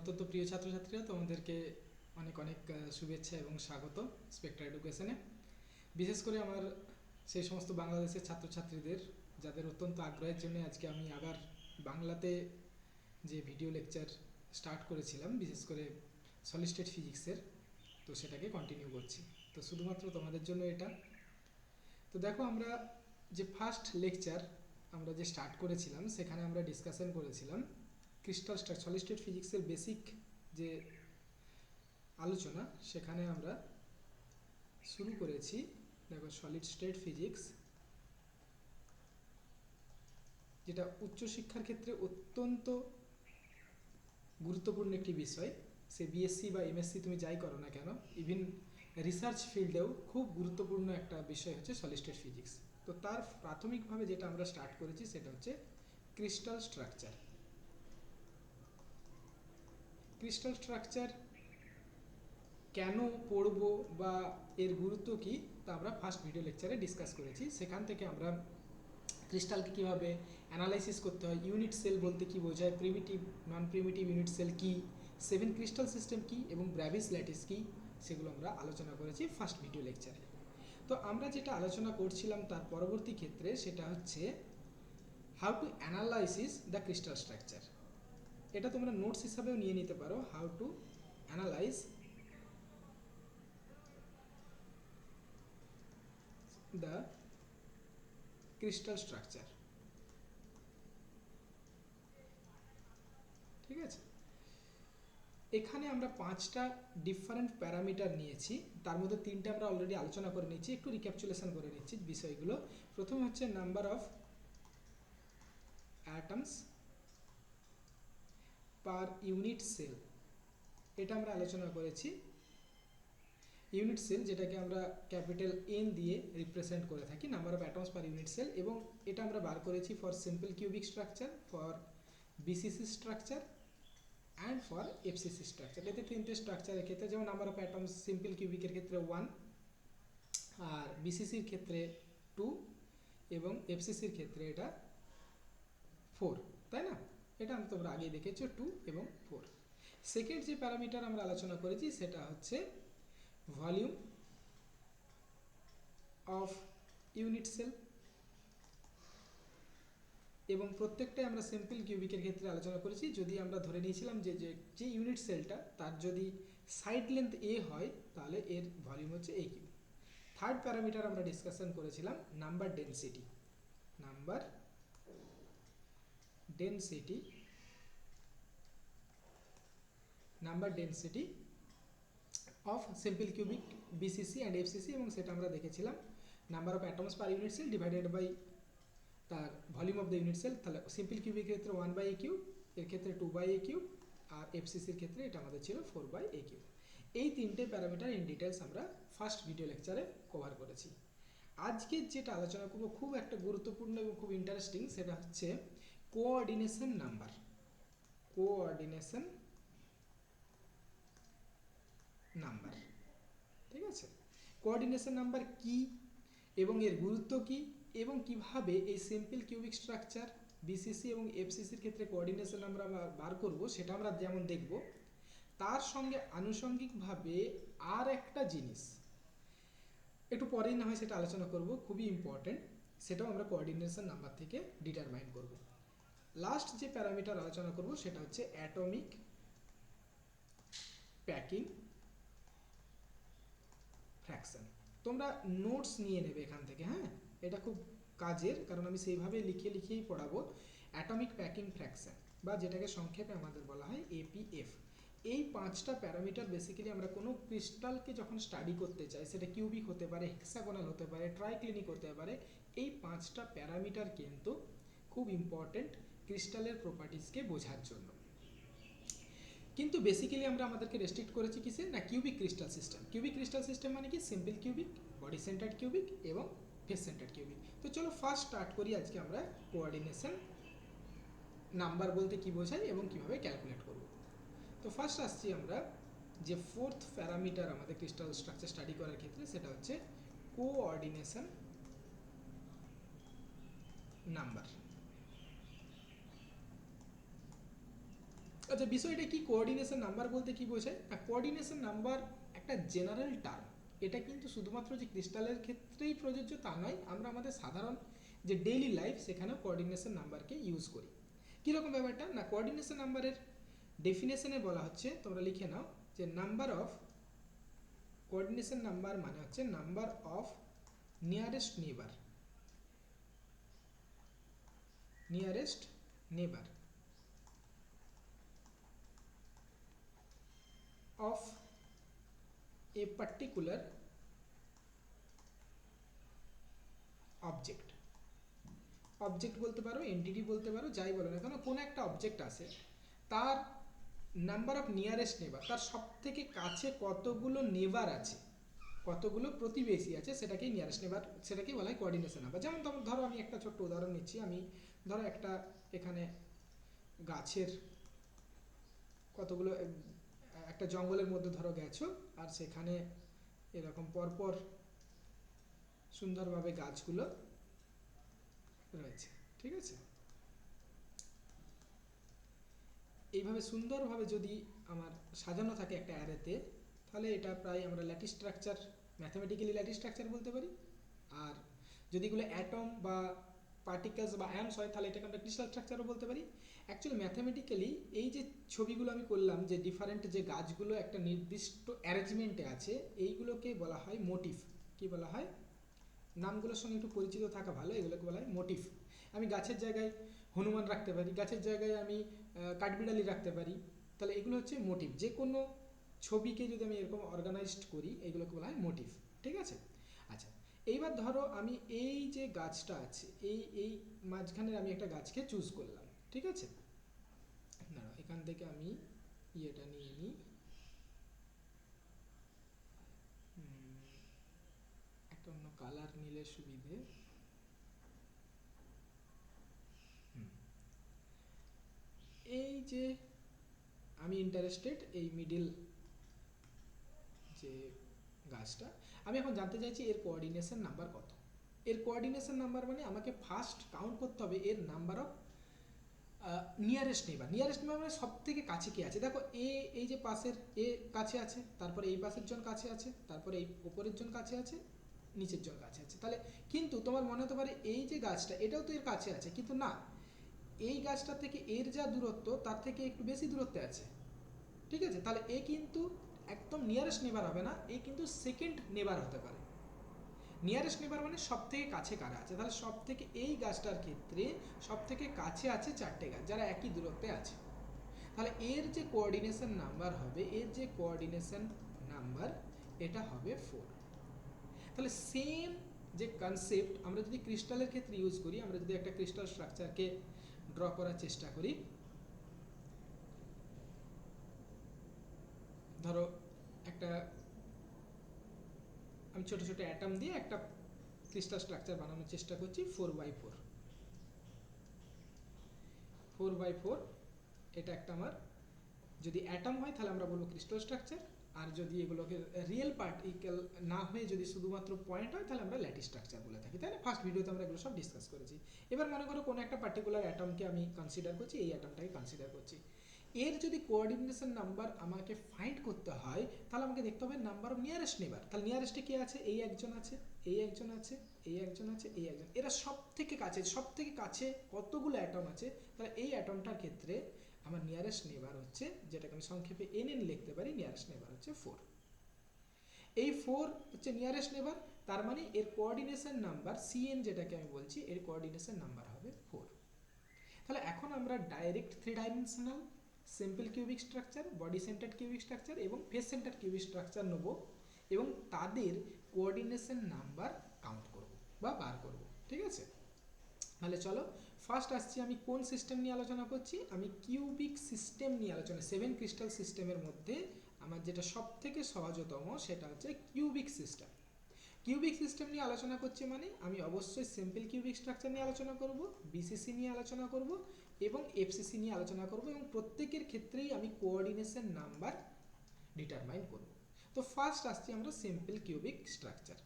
অত্যন্ত প্রিয় ছাত্রছাত্রীরা, তোমাদেরকে অনেক অনেক শুভেচ্ছা এবং স্বাগত স্পেক্ট্রা এডুকেশনে। বিশেষ করে আমার সেই সমস্ত বাংলাদেশের ছাত্রছাত্রীদের যাদের অত্যন্ত আগ্রহের জন্য আজকে আমি আবার বাংলাতে যে ভিডিও লেকচার স্টার্ট করেছিলাম, বিশেষ করে সলিড স্টেট ফিজিক্সের, তো সেটাকে কন্টিনিউ করছি। তো শুধুমাত্র তোমাদের জন্য এটা। তো দেখো, আমরা যে ফার্স্ট লেকচার আমরা যে স্টার্ট করেছিলাম সেখানে আমরা ডিসকাশন করেছিলাম ক্রিস্টাল স্ট্রাকচার, সলিড স্টেট ফিজিক্সের বেসিক যে আলোচনা, সেখানে আমরা শুরু করেছি। দেখো, সলিড স্টেট ফিজিক্স যেটা উচ্চশিক্ষার ক্ষেত্রে অত্যন্ত গুরুত্বপূর্ণ একটি বিষয়। সে বিএসসি বা এমএসসি তুমি যাই করো না কেন, ইভিন রিসার্চ ফিল্ডেও খুব গুরুত্বপূর্ণ একটা বিষয় হচ্ছে সলিড স্টেট ফিজিক্স। তো তার প্রাথমিকভাবে যেটা আমরা স্টার্ট করেছি সেটা হচ্ছে ক্রিস্টাল স্ট্রাকচার। ক্রিস্টাল স্ট্রাকচার কেন পড়বো বা এর গুরুত্ব কী তা আমরা ফার্স্ট ভিডিও লেকচারে ডিসকাস করেছি। সেখান থেকে আমরা ক্রিস্টালকে কীভাবে অ্যানালাইসিস করতে হয়, ইউনিট সেল বলতে কী বোঝায়, প্রিমিটিভ নন প্রিমিটিভ ইউনিট সেল কী, 7 ক্রিস্টাল সিস্টেম কী এবং ব্র্যাভিস ল্যাটিস কী, সেগুলো আমরা আলোচনা করেছি ফার্স্ট ভিডিও লেকচারে। তো আমরা যেটা আলোচনা করছিলাম তার পরবর্তী ক্ষেত্রে সেটা হচ্ছে how to analysis the crystal structure. এটা তোমরা নোটস হিসাবেও নিয়ে নিতে পারো, how to analyse the crystal structure. ঠিক আছে, এখানে আমরা 5টা ডিফারেন্ট প্যারামিটার নিয়েছি, তার মধ্যে 3টে আমরা অলরেডি আলোচনা করে নিচ্ছি। একটু রিক্যাপচুলেশন করে নিচ্ছি বিষয়গুলো। প্রথমে হচ্ছে number of atoms per unit cell, এটা আমরা আলোচনা করেছি। ইউনিট সেল যেটাকে আমরা ক্যাপিটাল এন দিয়ে রিপ্রেজেন্ট করে থাকি, number of atoms per unit cell, এবং এটা আমরা বার করেছি for simple cubic structure, for BCC structure and for FCC structure. এতে 3টে স্ট্রাকচারের ক্ষেত্রে, যেমন নাম্বার অফ অ্যাটমস সিম্পল কিউবিকের ক্ষেত্রে 1, আর বিসিসির ক্ষেত্রে 2, এবং এফসিসির ক্ষেত্রে এটা 4, তাই না? এটা তোমরা আগেই দেখেছো, 2 এবং 4। সেকেন্ড যে প্যারামিটার আমরা আলোচনা করেছি সেটা হচ্ছে ভলিউম অফ ইউনিট সেল, এবং প্রত্যেকটাই আমরা সিম্পল কিউবিকের ক্ষেত্রে আলোচনা করেছি। যদি আমরা ধরে নিয়েছিলাম যে যে ইউনিট সেলটা তার যদি সাইড লেন্থ এ হয় তাহলে এর ভলিউম হচ্ছে এ কিউ। থার্ড প্যারামিটার আমরা ডিসকাশন করেছিলাম number density. Number density of simple cubic, BCC and FCC, এবং সেটা আমরা দেখেছিলাম number of atoms per unit cell divided by তার volume of the unit cell. তাহলে সিম্পল কিউবিক ক্ষেত্রে 1/a কিউব, এর ক্ষেত্রে 2/a কিউব, আর এফসিসির ক্ষেত্রে এটা আমাদের ছিল 4/a কিউব। এই 3টে প্যারামিটার ইন ডিটেলস আমরা ফার্স্ট ভিডিও লেকচারে কভার করেছি। আজকে যেটা আলোচনা করব খুব একটা গুরুত্বপূর্ণ এবং খুব ইন্টারেস্টিং, সেটা হচ্ছে কোঅর্ডিনেশন নাম্বার। কোঅর্ডিনেশন নাম্বার, ঠিক আছে? কোঅর্ডিনেশন নাম্বার কি এবং এর গুরুত্ব কি, এবং কিভাবে এই সিম্পল কিউবিক স্ট্রাকচার, বিসিসি এবং এফসিসির ক্ষেত্রে কোঅর্ডিনেশন আমরা বার করব সেটা আমরা যেমন দেখব, তার সঙ্গে আনুষঙ্গিকভাবে আর একটা জিনিস একটু পরেই না হয় সেটা আলোচনা করব, খুবই ইম্পর্টেন্ট, সেটাও আমরা কোঅর্ডিনেশন নাম্বার থেকে ডিটারমাইন করব। লাস্ট যে প্যারামিটার আলোচনা করব সেটা হচ্ছে অ্যাটমিক প্যাকিং ফ্র্যাকশন। তোমরা নোটস নিয়ে নেবে এখান থেকে, হ্যাঁ, এটা খুব কাজের, কারণ আমি সেইভাবে লিখেই পড়াবো। অ্যাটমিক প্যাকিং ফ্র্যাকশন, বা যেটাকে সংক্ষেপে আমাদের বলা হয় এপিএফ। এই 5টা প্যারামিটার বেসিক্যালি আমরা কোনো ক্রিস্টালকে যখন স্টাডি করতে চাই, সেটা কিউবিক হতে পারে, হেক্সাগোনাল হতে পারে, ট্রাইক্লিনিক হতে পারে, এই 5টা প্যারামিটার কিন্তু খুব ইম্পর্টেন্ট ক্রিস্টালের প্রপার্টিসকে বোঝার জন্য। কিন্তু বেসিক্যালি আমরা আমাদেরকে রেস্ট্রিক্ট করেছি কিসে না, cubic crystal system. Cubic crystal system মানে কি, simple cubic, body centred cubic এবং ফেস সেন্টার্ড কিউবিক। তো চলো ফার্স্ট স্টার্ট করি আজকে আমরা কোঅর্ডিনেশন নাম্বার বলতে কি বোঝায় এবং কিভাবে ক্যালকুলেট করব। তো ফার্স্ট আসছি আমরা যে ফোর্থ প্যারামিটার আমাদের ক্রিস্টাল স্ট্রাকচার স্টাডি করার ক্ষেত্রে, সেটা হচ্ছে কোঅর্ডিনেশন নাম্বার। আচ্ছা, বিষয়টা কি কোঅর্ডিনেশন নাম্বার বলতে কি বোঝায়? না, কোঅর্ডিনেশন নাম্বার একটা জেনারেল টার্ম। এটা কিন্তু শুধুমাত্র যে ক্রিস্টালের ক্ষেত্রেই প্রযোজ্য তা নয়, আমরা আমাদের সাধারণ যে ডেইলি লাইফ সেখানেও কোঅর্ডিনেশন নাম্বারকে ইউজ করি। কীরকম ব্যাপারটা? না, কোঅর্ডিনেশন নাম্বারের ডেফিনেশনে বলা হচ্ছে, তোমরা লিখে নাও, যে নাম্বার অফ কোঅর্ডিনেশন নাম্বার মানে হচ্ছে নাম্বার অফ নিয়ারেস্ট নেবার, নিয়ারেস্ট নেবার of a particular object। Object বলতে পারো, এন্টিটি বলতে পারো, যাই বলো না কেন, কোনো একটা অবজেক্ট আছে, তার নাম্বার অফ নিয়ারেস্ট নেবার, তার সব থেকে কাছে কতগুলো নেবার আছে, কতগুলো প্রতিবেশী আছে, সেটাকেই নিয়ারেস্ট নেবার, সেটাকেই বলা হয় কোঅর্ডিনেশন নাম্বার। যেমন ধরো আমি একটা ছোট্ট উদাহরণ নিচ্ছি, আমি ধরো একটা এখানে গাছের কতগুলো, একটা জঙ্গলের মধ্যে ধরো গেছো, আর সেখানে এরকম পরপর সুন্দরভাবে গাছগুলো রয়েছে, ঠিক আছে? এইভাবে সুন্দরভাবে যদি আমার সাজানো থাকে একটা অ্যারেতে, তাহলে এটা প্রায় আমরা lattice structure, mathematically lattice structure বলতে পারি। আর যদি এগুলো অ্যাটম বা পার্টিকেলস বা আয়নস হয়, তাহলে এটাকে আমরা ক্রিস্টাল স্ট্রাকচারও বলতে পারি। অ্যাকচুয়ালি ম্যাথামেটিক্যালি এই যে ছবিগুলো আমি করলাম, যে ডিফারেন্ট যে গাছগুলো একটা নির্দিষ্ট অ্যারেঞ্জমেন্টে আছে, এইগুলোকে বলা হয় মোটিভ। কি বলা হয়? নামগুলোর সঙ্গে একটু পরিচিত থাকা ভালো, এগুলোকে বলা হয় মোটিভ। আমি গাছের জায়গায় হনুমান রাখতে পারি, গাছের জায়গায় আমি কাঠবিড়ালি রাখতে পারি, তাহলে এগুলো হচ্ছে মোটিভ। যে কোনো ছবিকে যদি আমি এরকম অর্গানাইজড করি, এগুলোকে বলা হয় মোটিভ, ঠিক আছে? আচ্ছা, এইবার ধরো আমি এই যে গাছটা আছে, এই মাঝখানে আমি একটা গাছকে চুজ করলাম, ঠিক আছে? দাঁড়াও, এখান থেকে আমি ইয়েটা নিয়ে নিই, একটা অন্য কালার নিলে সুবিধে। এই যে আমি ইন্টারেস্টেড এই মিডিল যে গাছটা, আমি এখন জানতে চাইছি এর কোঅর্ডিনেশন নাম্বার কত। এর কোঅর্ডিনেশন নাম্বার মানে আমাকে ফার্স্ট কাউন্ট করতে হবে এর নাম্বার অফ নিয়ারেস্ট নেবার। নিয়ারেস্ট নেবার মানে সব থেকে কাছে কে আছে। দেখো এই যে পাশের এ কাছে আছে, তারপরে এই পাশের জন কাছে আছে, তারপরে এই উপরের জন কাছে আছে, নিচের জন কাছে আছে। তাহলে কিন্তু তোমার মনে হতে পারে এই যে গাছটা, এটাও তো এর কাছে আছে, কিন্তু না, এই গাছটা থেকে এর যা দূরত্ব তার থেকে একটু বেশি দূরত্বে আছে, ঠিক আছে? তাহলে এ কিন্তু একদম নিয়ারেস্ট নেবার হবে না, এ কিন্তু সেকেন্ড নেবার হতে পারে। নিয়ারেস্ট নেবার মানে সব থেকে কাছে কারা আছে, তাহলে সব থেকে এই গাছটার ক্ষেত্রে সব থেকে কাছে আছে চারটে গাছ যারা একই দূরত্বে আছে। তাহলে এর যে কোঅর্ডিনেশন নাম্বার হবে, এর যে কোঅর্ডিনেশন নাম্বার, এটা হবে 4। তাহলে সেম যে কনসেপ্ট আমরা যদি ক্রিস্টালের ক্ষেত্রে ইউজ করি, আমরা যদি একটা ক্রিস্টাল স্ট্রাকচারকে ড্র করার চেষ্টা করি, ধরো একটা আমি ছোট ছোট অ্যাটম দিয়ে একটা ক্রিস্টাল স্ট্রাকচার বানানোর চেষ্টা করছি 4x4। 4x4 এটা একটা আমার, যদি অ্যাটম হয় তাহলে আমরা বলবো ক্রিস্টাল স্ট্রাকচার, আর যদি এগুলোকে রিয়েল পার্টিকেল না হয়ে যদি শুধুমাত্র পয়েন্ট হয়, তাহলে আমরা ল্যাটিস স্ট্রাকচার বলে থাকি, তাই না? ফার্স্ট ভিডিওতে আমরা এগুলো সব ডিসকাস করেছি। এবার মনে করো কোনো একটা পার্টিকুলার অ্যাটমকে আমি কনসিডার করছি, এই অ্যাটমটাকে কনসিডার করছি, এর যদি কোঅর্ডিনেশন নাম্বার আমাকে ফাইন্ড করতে হয়, তাহলে আমাকে দেখতে হবে নাম্বার অফ নিয়ারেস্ট নেবার। তাহলে নিয়ারেস্টে কে আছে? এই একজন আছে, এই একজন আছে, এই একজন আছে, এই একজন, এরা সব থেকে কাছে, সব থেকে কাছে কতগুলো অ্যাটম আছে, তাহলে এই অ্যাটমটার ক্ষেত্রে আমার নিয়ারেস্ট নেবার হচ্ছে, যেটাকে আমি সংক্ষেপে NN লিখতে পারি, নিয়ারেস্ট নেবার হচ্ছে 4। এই 4 হচ্ছে নিয়ারেস্ট নেবার, তার মানে এর কোঅর্ডিনেশন নাম্বার CN যেটাকে আমি বলছি, এর কোঅর্ডিনেশন নাম্বার হবে 4। তাহলে এখন আমরা direct 3 dimensional simple cubic structure, body centred cubic structure এবং ফেস সেন্টার্ড কিউবিক স্ট্রাকচার নেব এবং তাদের কোঅর্ডিনেশন নাম্বার কাউন্ট করব বা বার করব, ঠিক আছে? তাহলে চলো ফার্স্ট আসছি, আমি কোন সিস্টেম নিয়ে আলোচনা করছি? আমি কিউবিক সিস্টেম নিয়ে আলোচনা, 7 ক্রিস্টাল সিস্টেমের মধ্যে আমার যেটা সব থেকে সহজতম সেটা হচ্ছে কিউবিক সিস্টেম। কিউবিক সিস্টেম নিয়ে আলোচনা করছি মানে আমি অবশ্যই সিম্পল কিউবিক স্ট্রাকচার নিয়ে আলোচনা করব, বিসিসি নিয়ে আলোচনা করব এবং এফসিসি নিয়ে আলোচনা করব, এবং প্রত্যেকের ক্ষেত্রেই আমি কোঅর্ডিনেশন নাম্বার ডিটারমাইন করব। তো ফার্স্ট আসছি আমরা সিম্পল কিউবিক স্ট্রাকচার।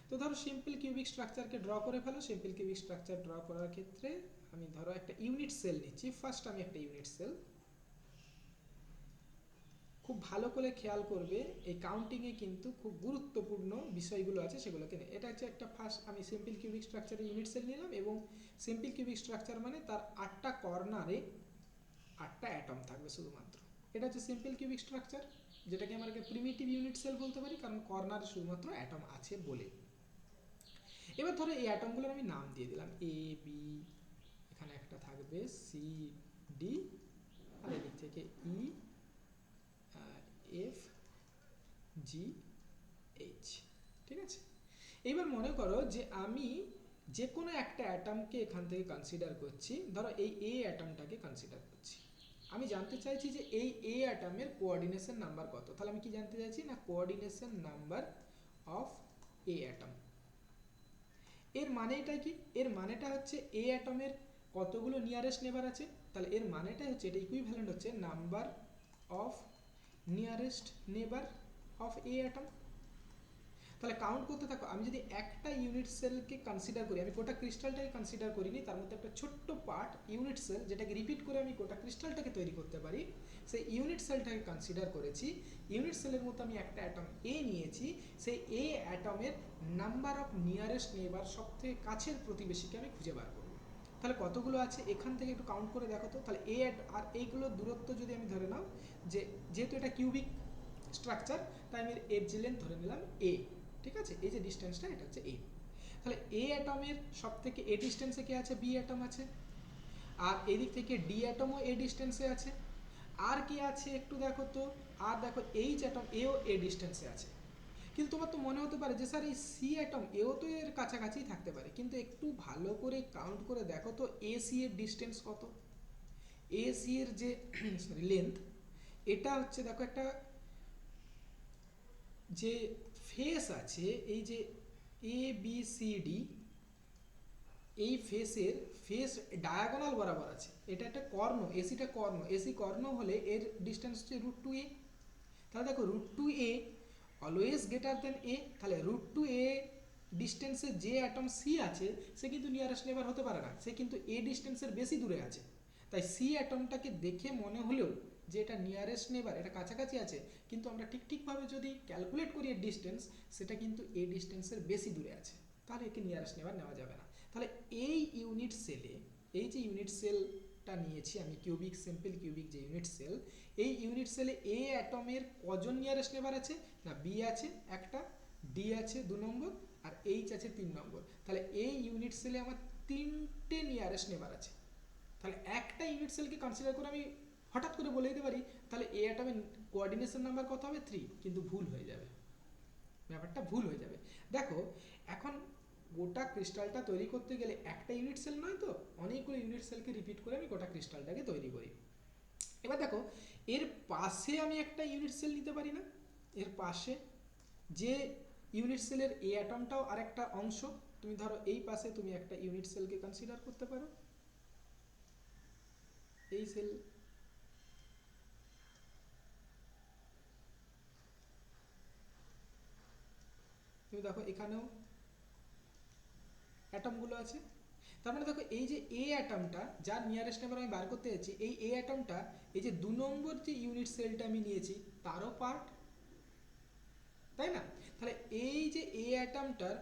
তো ধরো সিম্পল কিউবিক স্ট্রাকচারকে ড্র করে ফেলো। সিম্পল কিউবিক স্ট্রাকচার ড্র করার ক্ষেত্রে আমি ধরো একটা ইউনিট সেল নিচ্ছি। ফার্স্ট আমি একটা ইউনিট সেল খুব ভালো করে খেয়াল করবে, এই কাউন্টিংয়ে কিন্তু খুব গুরুত্বপূর্ণ বিষয়গুলো আছে সেগুলোকে নিয়ে। এটা হচ্ছে একটা ফার্স্ট আমি সিম্পল কিউবিক স্ট্রাকচারে ইউনিট সেল নিলাম, এবং সিম্পল কিউবিক স্ট্রাকচার মানে তার 8টা কর্নারে 8টা অ্যাটম থাকবে শুধুমাত্র। এটা হচ্ছে সিম্পল কিউবিক স্ট্রাকচার, যেটাকে আমরা প্রিমিটিভ ইউনিট সেল বলতে পারি, কারণ কর্নারে শুধুমাত্র অ্যাটম আছে বলে। এবার ধরো এই অ্যাটমগুলোর আমি নাম দিয়ে দিলাম এ বি, এখানে একটা থাকবে সি ডি, আর এদিক থেকে ই এফ জি এইচ। ঠিক আছে, এবার মনে করো যে আমি যে কোনো একটা অ্যাটমকে এখান থেকে কনসিডার করছি, ধরো এই এ অ্যাটমটাকে কনসিডার করছি। আমি জানতে চাইছি যে এই এ অ্যাটমের কোঅর্ডিনেশন নাম্বার কত। তাহলে আমি কি জানতে চাইছি না, coordination number of A atom. এর মানেটা কি, এর মানেটা হচ্ছে এ অ্যাটমের কতগুলো নিয়ারেস্ট নেবার আছে। তাহলে এর মানেটা হচ্ছে, এটা ইকুইভ্যালেন্ট হচ্ছে নাম্বার অফ নিয়ারেস্ট নেবার অফ এ অ্যাটম। তাহলে কাউন্ট করতে থাকো, আমি যদি একটা ইউনিট সেলকে কনসিডার করি, আমি গোটা ক্রিস্টালটাকে কনসিডার করিনি, তার মধ্যে একটা ছোট্ট পার্ট ইউনিট সেল, যেটাকে রিপিট করে আমি গোটা ক্রিস্টালটাকে তৈরি করতে পারি, সেই ইউনিট সেলটাকে কনসিডার করেছি। ইউনিট সেলের মতো আমি একটা অ্যাটম এ নিয়েছি, সেই এ অ্যাটমের নাম্বার অফ নিয়ারেস্ট নেবার, সবথেকে কাছের প্রতিবেশীকে আমি খুঁজে বার করব। তাহলে কতগুলো আছে এখান থেকে একটু কাউন্ট করে দেখো তো। তাহলে এ আর এইগুলোর দূরত্ব যদি আমি ধরে নাও, যে যেহেতু এটা কিউবিক স্ট্রাকচার, তাই আমি এডজ লেন্থ ধরে নিলাম এ। ঠিক আছে, এই যে ডিস্টেন্সটা এটা হচ্ছে এ। তাহলে এ অ্যাটমের সব থেকে এ ডিস্টেন্সে কে আছে, বি অ্যাটম আছে, আর এদিক থেকে ডি অ্যাটমও এ ডিস্টেন্সে আছে। আর কি আছে একটু দেখো তো, আর দেখো এইচ অ্যাটম এও এ ডিস্টেন্সে আছে। কিন্তু তোমার তো মনে হতে পারে যে স্যার এই সি অ্যাটম এও তো এর কাছাকাছি থাকতে পারে, কিন্তু একটু ভালো করে কাউন্ট করে দেখো তো এ সি এর ডিস্টেন্স কত। এ সি এর যে সরি লেন্থ, এটা হচ্ছে দেখো একটা যে ফেস আছে, এই যে এ বি সি ডি, এই ফেসের ফেস ডায়াগোনাল বরাবর আছে। এটা একটা কর্ণ, এসিটা কর্ণ, এসি কর্ণ হলে এর ডিস্টেন্স হচ্ছে √2a। তাহলে দেখো √2a অলওয়েজ গ্রেটার দেন এ। তাহলে √2a ডিস্টেন্সে যে অ্যাটম সি আছে, সে কিন্তু নিয়ারেস্ট নেবার হতে পারে না, সে কিন্তু এ ডিস্টেন্সের বেশি দূরে আছে। তাই সি অ্যাটমটাকে দেখে মনে হলেও যে এটা নিয়ারেস্ট নেবার, এটা কাছাকাছি আছে, কিন্তু আমরা ঠিকভাবে যদি ক্যালকুলেট করি এর ডিস্টেন্স, সেটা কিন্তু এ ডিস্টেন্সের বেশি দূরে আছে, তাহলে একে নিয়ারেস্ট নেবার নেওয়া যাবে না। তাহলে এই ইউনিট সেলে, এই যে ইউনিট সেলটা নিয়েছি আমি কিউবিক, সিম্পল কিউবিক যে ইউনিট সেল, এই ইউনিট সেলে এ অ্যাটমের কজন নিয়ারেস্ট নেবার আছে না, বি আছে একটা, ডি আছে 2 নম্বর, আর এইচ আছে 3 নম্বর। তাহলে এই ইউনিট সেলে আমার 3টে নিয়ারেস্ট নেবার আছে। তাহলে একটা ইউনিট সেলকে কনসিডার করে আমি হঠাৎ করে বলে দিতে পারি তাহলে এ অ্যাটমের কোঅর্ডিনেশন নাম্বার কত হবে, 3, কিন্তু ভুল হয়ে যাবে, ব্যাপারটা ভুল হয়ে যাবে। দেখো এখন গোটা ক্রিস্টালটা তৈরি করতে গেলে একটা ইউনিট সেল নয় তো, অনেকগুলো ইউনিট সেলকে রিপিট করে আমি গোটা ক্রিস্টালটাকে তৈরি করি। এবার দেখো এর পাশে আমি একটা ইউনিট সেল নিতে পারি না, এর পাশে যে ইউনিট সেলের এই অ্যাটমটাও আরেকটা অংশ, তুমি ধরো এই পাশে তুমি একটা ইউনিট সেলকে কনসিডার করতে পারো, এই সেল, তুমি দেখো এখানেও অ্যাটমগুলো আছে। তার মানে দেখো এই যে এ অ্যাটমটা, যার নিয়ারেস্ট নাম্বার আমি বার করতে যাচ্ছি, এই এ অ্যাটমটা এই যে 2 নম্বর যে ইউনিট সেলটা আমি নিয়েছি তারও পার্ট, তাই না? তাহলে এই যে এ অ্যাটমটার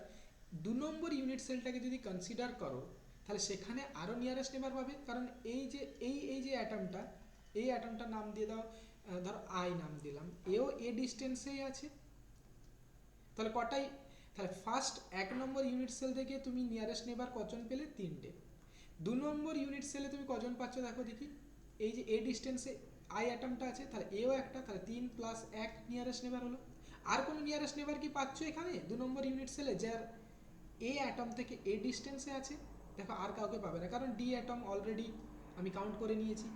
2 নম্বর ইউনিট সেলটাকে যদি কনসিডার করো, তাহলে সেখানে আরও নিয়ারেস্ট নেবার পাবে, কারণ এই যে এই যে অ্যাটমটা, এই অ্যাটমটার নাম দিয়ে দাও, ধরো আই নাম দিলাম, এও এ ডিস্টেন্সেই আছে। তাহলে কটাই, তাহলে ফার্স্ট 1 নম্বর ইউনিট সেল থেকে তুমি নিয়ারেস্ট নেবার কজন পেলে, 3টে। 2 নম্বর ইউনিট সেলে তুমি কজন পাচ্ছ দেখো দেখি, এই যে এ ডিস্টেন্সে আই অ্যাটমটা আছে, তাহলে এও একটা, তাহলে 3 + 1 নিয়ারেস্ট নেবার হলো। আর কোনো নিয়ারেস্ট নেবার কি পাচ্ছ এখানে 2 নম্বর ইউনিট সেলে, যার এ অ্যাটম থেকে এ ডিস্টেন্সে আছে? দেখো আর কাউকে পাবে না, কারণ ডি অ্যাটম অলরেডি আমি কাউন্ট করে নিয়েছি,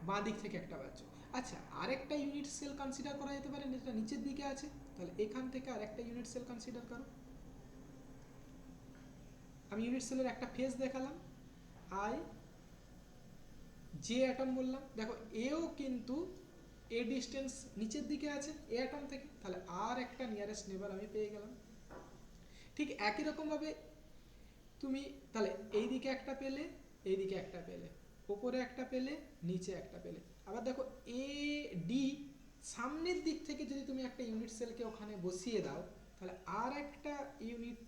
বাঁ দিক থেকে একটা পাচ্ছ। আচ্ছা, আরেকটা ইউনিট সেল কনসিডার করা যেতে পারে, যেটা নিচের দিকে আছে, তাহলে এখান থেকে আরেকটা ইউনিট সেল কনসিডার করো। আমি ইউনিট সেলের একটা ফেজ দেখালাম, আই যে অ্যাটম বললাম, দেখো এও কিন্তু এ ডিস্টেন্স নিচের দিকে আছে এ অ্যাটম থেকে, তাহলে আর একটা নিয়ারেস্ট নেবার আমি পেয়ে গেলাম। ঠিক একই রকমভাবে তুমি তাহলে এই দিকে একটা পেলে, এই দিকে একটা পেলে, ওপরে একটা পেলে, নিচে একটা পেলে। আবার দেখো এ ডি সামনের দিক থেকে যদি তুমি একটা ইউনিট সেলকে ওখানে বসিয়ে দাও, তাহলে আর একটা ইউনিট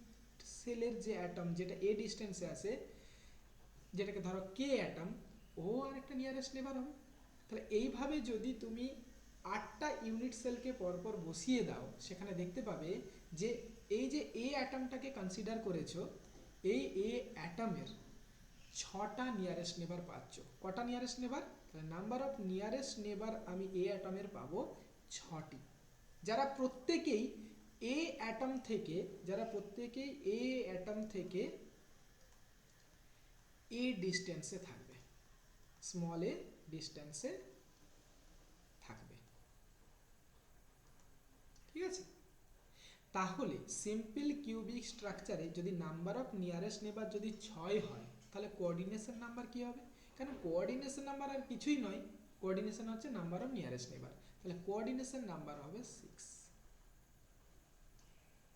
সেলের যে অ্যাটম যেটা এ ডিস্টেন্সে আছে, যেটাকে ধরো কে অ্যাটম, ও আর একটা নিয়ারেস্ট নেবার হবে। তাহলে এইভাবে যদি তুমি 8টা ইউনিট সেলকে পরপর বসিয়ে দাও, সেখানে দেখতে পাবে যে এই যে এ অ্যাটমটাকে কনসিডার করেছো, এই এ অ্যাটমের 6টা নিয়ারেস্ট নেবার পাচ্ছ। কটা নিয়ারেস্ট নেবার? তাহলে নাম্বার অফ নিয়ারেস্ট নেবার আমি এ অ্যাটমের পাবো 6টি, যারা প্রত্যেকেই এ অ্যাটম থেকে, এ ডিস্টেন্সে থাকবে, স্মল এ ডিস্টেন্সে থাকবে। ঠিক আছে? তাহলে সিম্পল কিউবিক স্ট্রাকচারে যদি নাম্বার অফ নিয়ারেস্ট নেবার যদি 6 হয়, তাহলে কোঅর্ডিনেশন নাম্বার কি হবে? কারণ কোঅর্ডিনেশন নাম্বার আর কিছুই নয়, কোঅর্ডিনেশন হচ্ছে নাম্বার অফ নিয়ারেস্ট নেবার, তাহলে কোঅর্ডিনেশন নাম্বার হবে 6।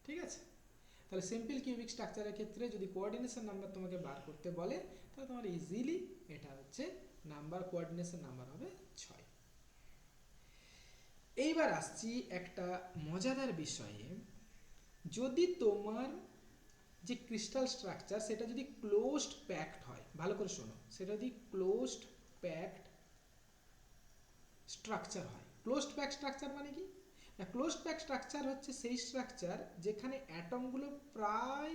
ঠিক আছে? তাহলে সিম্পল কিউবিক স্ট্রাকচারের ক্ষেত্রে যদি কোঅর্ডিনেশন নাম্বার তোমাকে বার করতে বলে, তাহলে তোমার ইজিলি এটা হচ্ছে নাম্বার, কোঅর্ডিনেশন নাম্বার হবে 6। এইবার আসছি একটা মজাদার বিষয়ে। যদি তোমার যে ক্রিস্টাল স্ট্রাকচার সেটা যদি ক্লোজড প্যাকড হয়, ভালো করে শোনো, সেটা যদি ক্লোজড প্যাকড স্ট্রাকচার হয়। ক্লোজড প্যাক স্ট্রাকচার মানে কি? না, ক্লোজড প্যাক স্ট্রাকচার হচ্ছে সেই স্ট্রাকচার যেখানে অ্যাটমগুলো প্রায়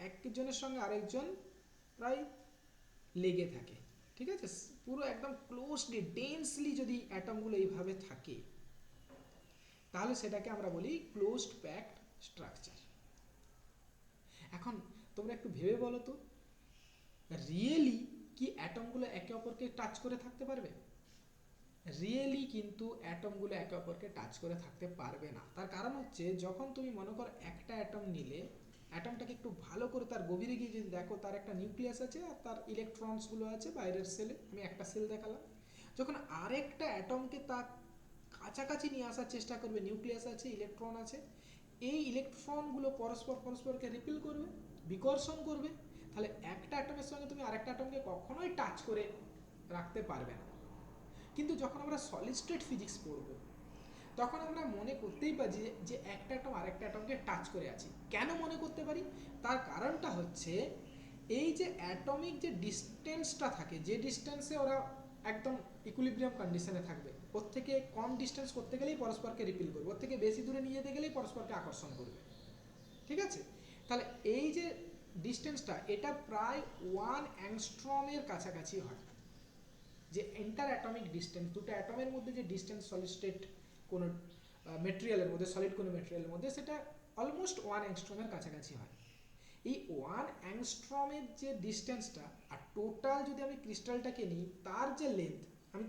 একজনের সঙ্গে আরেকজন প্রায় লেগে থাকে। ঠিক আছে? পুরো একদম ক্লোজলি ডেন্সলি যদি অ্যাটমগুলো এইভাবে থাকে, তাহলে সেটাকে আমরা বলি ক্লোজড প্যাকড স্ট্রাকচার। এখন তোমরা একটু ভেবে বলো তো, রিয়েলি কি অ্যাটমগুলো একে অপরকে টাচ করে থাকতে পারবে? রিয়েলি কিন্তু অ্যাটমগুলো একে অপরকে টাচ করে থাকতে পারবে না। তার কারণ হচ্ছে, যখন তুমি মনে করো একটা অ্যাটম নিলে, অ্যাটমটাকে একটু ভালো করে তার গভীরে গিয়ে যদি দেখো, তার একটা নিউক্লিয়াস আছে আর তার ইলেকট্রনসগুলো আছে বাইরের সেলে, আমি একটা সেল দেখালাম। যখন আরেকটা অ্যাটমকে তার কাছাকাছি নিয়ে আসার চেষ্টা করবে, নিউক্লিয়াস আছে, ইলেকট্রন আছে, এই ইলেকট্রনগুলো পরস্পরকে রিপিল করবে, বিকর্ষণ করবে, তাহলে একটা অ্যাটমের সঙ্গে তুমি আরেকটা অ্যাটমকে কখনোই টাচ করে রাখতে পারবে না। কিন্তু যখন আমরা সলিড স্টেট ফিজিক্স পড়ব, তখন আমরা মনে করতেই পারি যে একটা অ্যাটম আরেকটা অ্যাটমকে টাচ করে আছে। কেন মনে করতে পারি? তার কারণটা হচ্ছে, এই যে অ্যাটমিক যে ডিস্টেন্সটা থাকে, যে ডিস্টেন্সে ওরা একদম ইকুইলিব্রিয়াম কন্ডিশনে থাকবে, ওর থেকে কম ডিস্টেন্স করতে গেলেই পরস্পরকে রিপিল করবে, ওর থেকে বেশি দূরে নিয়ে যেতে গেলেই পরস্পরকে আকর্ষণ করবে। ঠিক আছে? তাহলে এই যে ডিস্টেন্সটা, এটা প্রায় 1 অ্যাংস্ট্রমের কাছাকাছি হয়। যে ইন্টার অ্যাটমিক ডিস্টেন্স, দুটো অ্যাটমের মধ্যে যে ডিস্টেন্স সলিড স্টেট কোনো মেটেরিয়ালের মধ্যে, সলিড কোনো মেটেরিয়ালের মধ্যে, সেটা অলমোস্ট 1 অ্যাংস্ট্রমের কাছাকাছি হয়। এই 1 অ্যাংস্ট্রমের যে ডিস্টেন্সটা, আর টোটাল যদি আমি ক্রিস্টালটাকে নিই, তার যে লেন্থ, আমি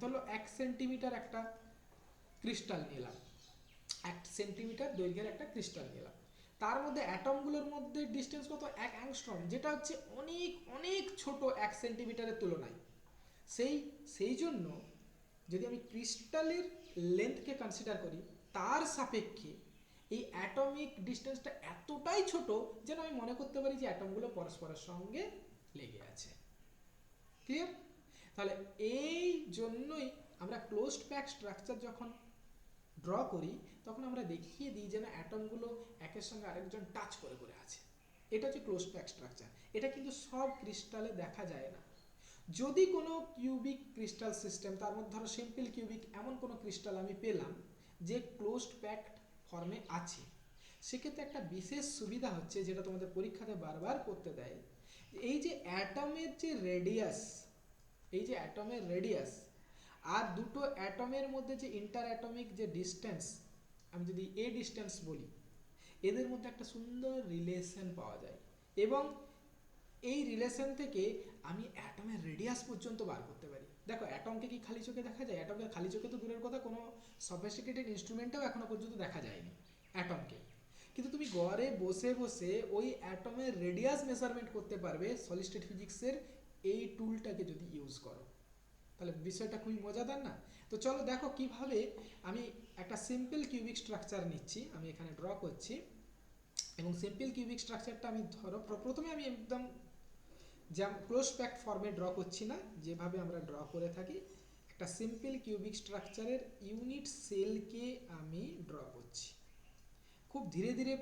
ধরো 1 সেন্টিমিটার একটা ক্রিস্টাল নিলাম, 1 সেন্টিমিটার দৈর্ঘ্যের একটা ক্রিস্টাল নিলাম, তার মধ্যে অ্যাটমগুলোর মধ্যে ডিস্টেন্স কত? 1 অ্যাংস্ট্রম, যেটা হচ্ছে অনেক অনেক ছোট 1 সেন্টিমিটারের তুলনায়। সেই জন্য যদি আমি ক্রিস্টালের লেন্থকে কনসিডার করি, তার সাপেক্ষে এই অ্যাটমিক ডিস্টেন্সটা এতটাই ছোট যেন আমি মনে করতে পারি যে অ্যাটমগুলো পরস্পরের সঙ্গে লেগে আছে। ক্লিয়ার? তাহলে এই জন্যই আমরা ক্লোজড প্যাক স্ট্রাকচার যখন ড্র করি, তখন আমরা দেখিয়ে দিই যেন অ্যাটমগুলো একের সঙ্গে আরেকজন টাচ করে করে আছে। এটা হচ্ছে ক্লোজড প্যাক স্ট্রাকচার। এটা কিন্তু সব ক্রিস্টালে দেখা যায় না। যদি কোনো কিউবিক ক্রিস্টাল সিস্টেম, তার মধ্যে ধরো সিম্পল কিউবিক এমন কোনো ক্রিস্টাল আমি পেলাম যে ক্লোজড প্যাকড ফর্মে আছে, সেক্ষেত্রে একটা বিশেষ সুবিধা হচ্ছে, যেটা তোমাদের পরীক্ষাতে বারবার করতে দেয়, এই যে অ্যাটমের যে রেডিয়াস, এই যে অ্যাটমের রেডিয়াস আর দুটো অ্যাটমের মধ্যে যে ইন্টার অ্যাটমিক যে ডিস্টেন্স, আমি যদি এ ডিস্টেন্স বলি, এদের মধ্যে একটা সুন্দর রিলেশন পাওয়া যায়। এবং এই রিলেশন থেকে আমি অ্যাটমের রেডিয়াস পর্যন্ত বার করতে পারি। দেখো, অ্যাটমকে কি খালি চোখে দেখা যায়? অ্যাটমকে খালি চোখে তো দূরের কথা, কোনো সফিস্টিকেটেড ইনস্ট্রুমেন্টেও এখনো পর্যন্ত দেখা যায়নি অ্যাটমকে। কিন্তু তুমি ঘরে বসে বসে ওই অ্যাটমের রেডিয়াস মেজারমেন্ট করতে পারবে সলিড স্টেট ফিজিক্সের এই টুলটাকে যদি ইউজ করো। তাহলে বিষয়টা খুবই মজাদার না? তো চলো দেখো কিভাবে আমি একটা সিম্পল কিউবিক স্ট্রাকচার নিচ্ছি, আমি এখানে ড্র করছি। এবং সিম্পল কিউবিক স্ট্রাকচারটা আমি ধরো প্রথমে আমি একদম ক্লোজ প্যাক ফর্মে ড্র করছি না, যেভাবে আমরা ড্র করে থাকি, একটা সিম্পল কিউবিক স্ট্রাকচারের ইউনিট সেলকে আমি ড্র করছি। খুব ধীরে ধীরে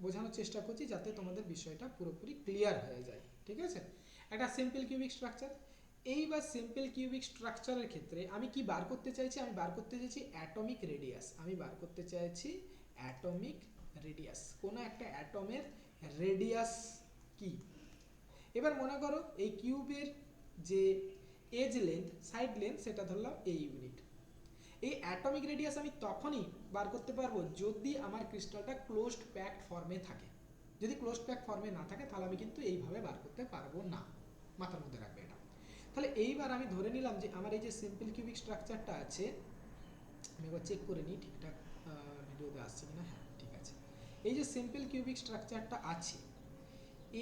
বোঝানোর চেষ্টা করছি যাতে তোমাদের বিষয়টা পুরোপুরি ক্লিয়ার হয়ে যায়, ঠিক আছে? একটা সিম্পল কিউবিক স্ট্রাকচার, এইবার সিম্পল কিউবিক স্ট্রাকচারের ক্ষেত্রে আমি কি বার করতে চাইছি? আমি বার করতে চাইছি অ্যাটমিক রেডিয়াস। আমি বার করতে চাইছি অ্যাটমিক রেডিয়াস, কোনো একটা অ্যাটমের রেডিয়াস কি। এবার মনে করো এই কিউবের যে এজ লেন্থ, সাইড লেন্থ, সেটা ধরলাম এই ইউনিট। এই অ্যাটমিক রেডিয়াস আমি তখনই বার করতে পারবো যদি আমার ক্রিস্টালটা ক্লোজড প্যাকড ফর্মে থাকে। যদি ক্লোজড প্যাক ফর্মে না থাকে তাহলে আমি কিন্তু এইভাবে বার করতে পারবো না, মাথার মধ্যে রাখবে এটা। তাহলে এইবার আমি ধরে নিলাম যে আমার এই যে সিম্পল কিউবিক স্ট্রাকচারটা আছে, আমি একবার চেক করে নিই ঠিকঠাক ভিডিওতে আসছে কিনা। হ্যাঁ, ঠিক আছে। এই যে সিম্পল কিউবিক স্ট্রাকচারটা আছে,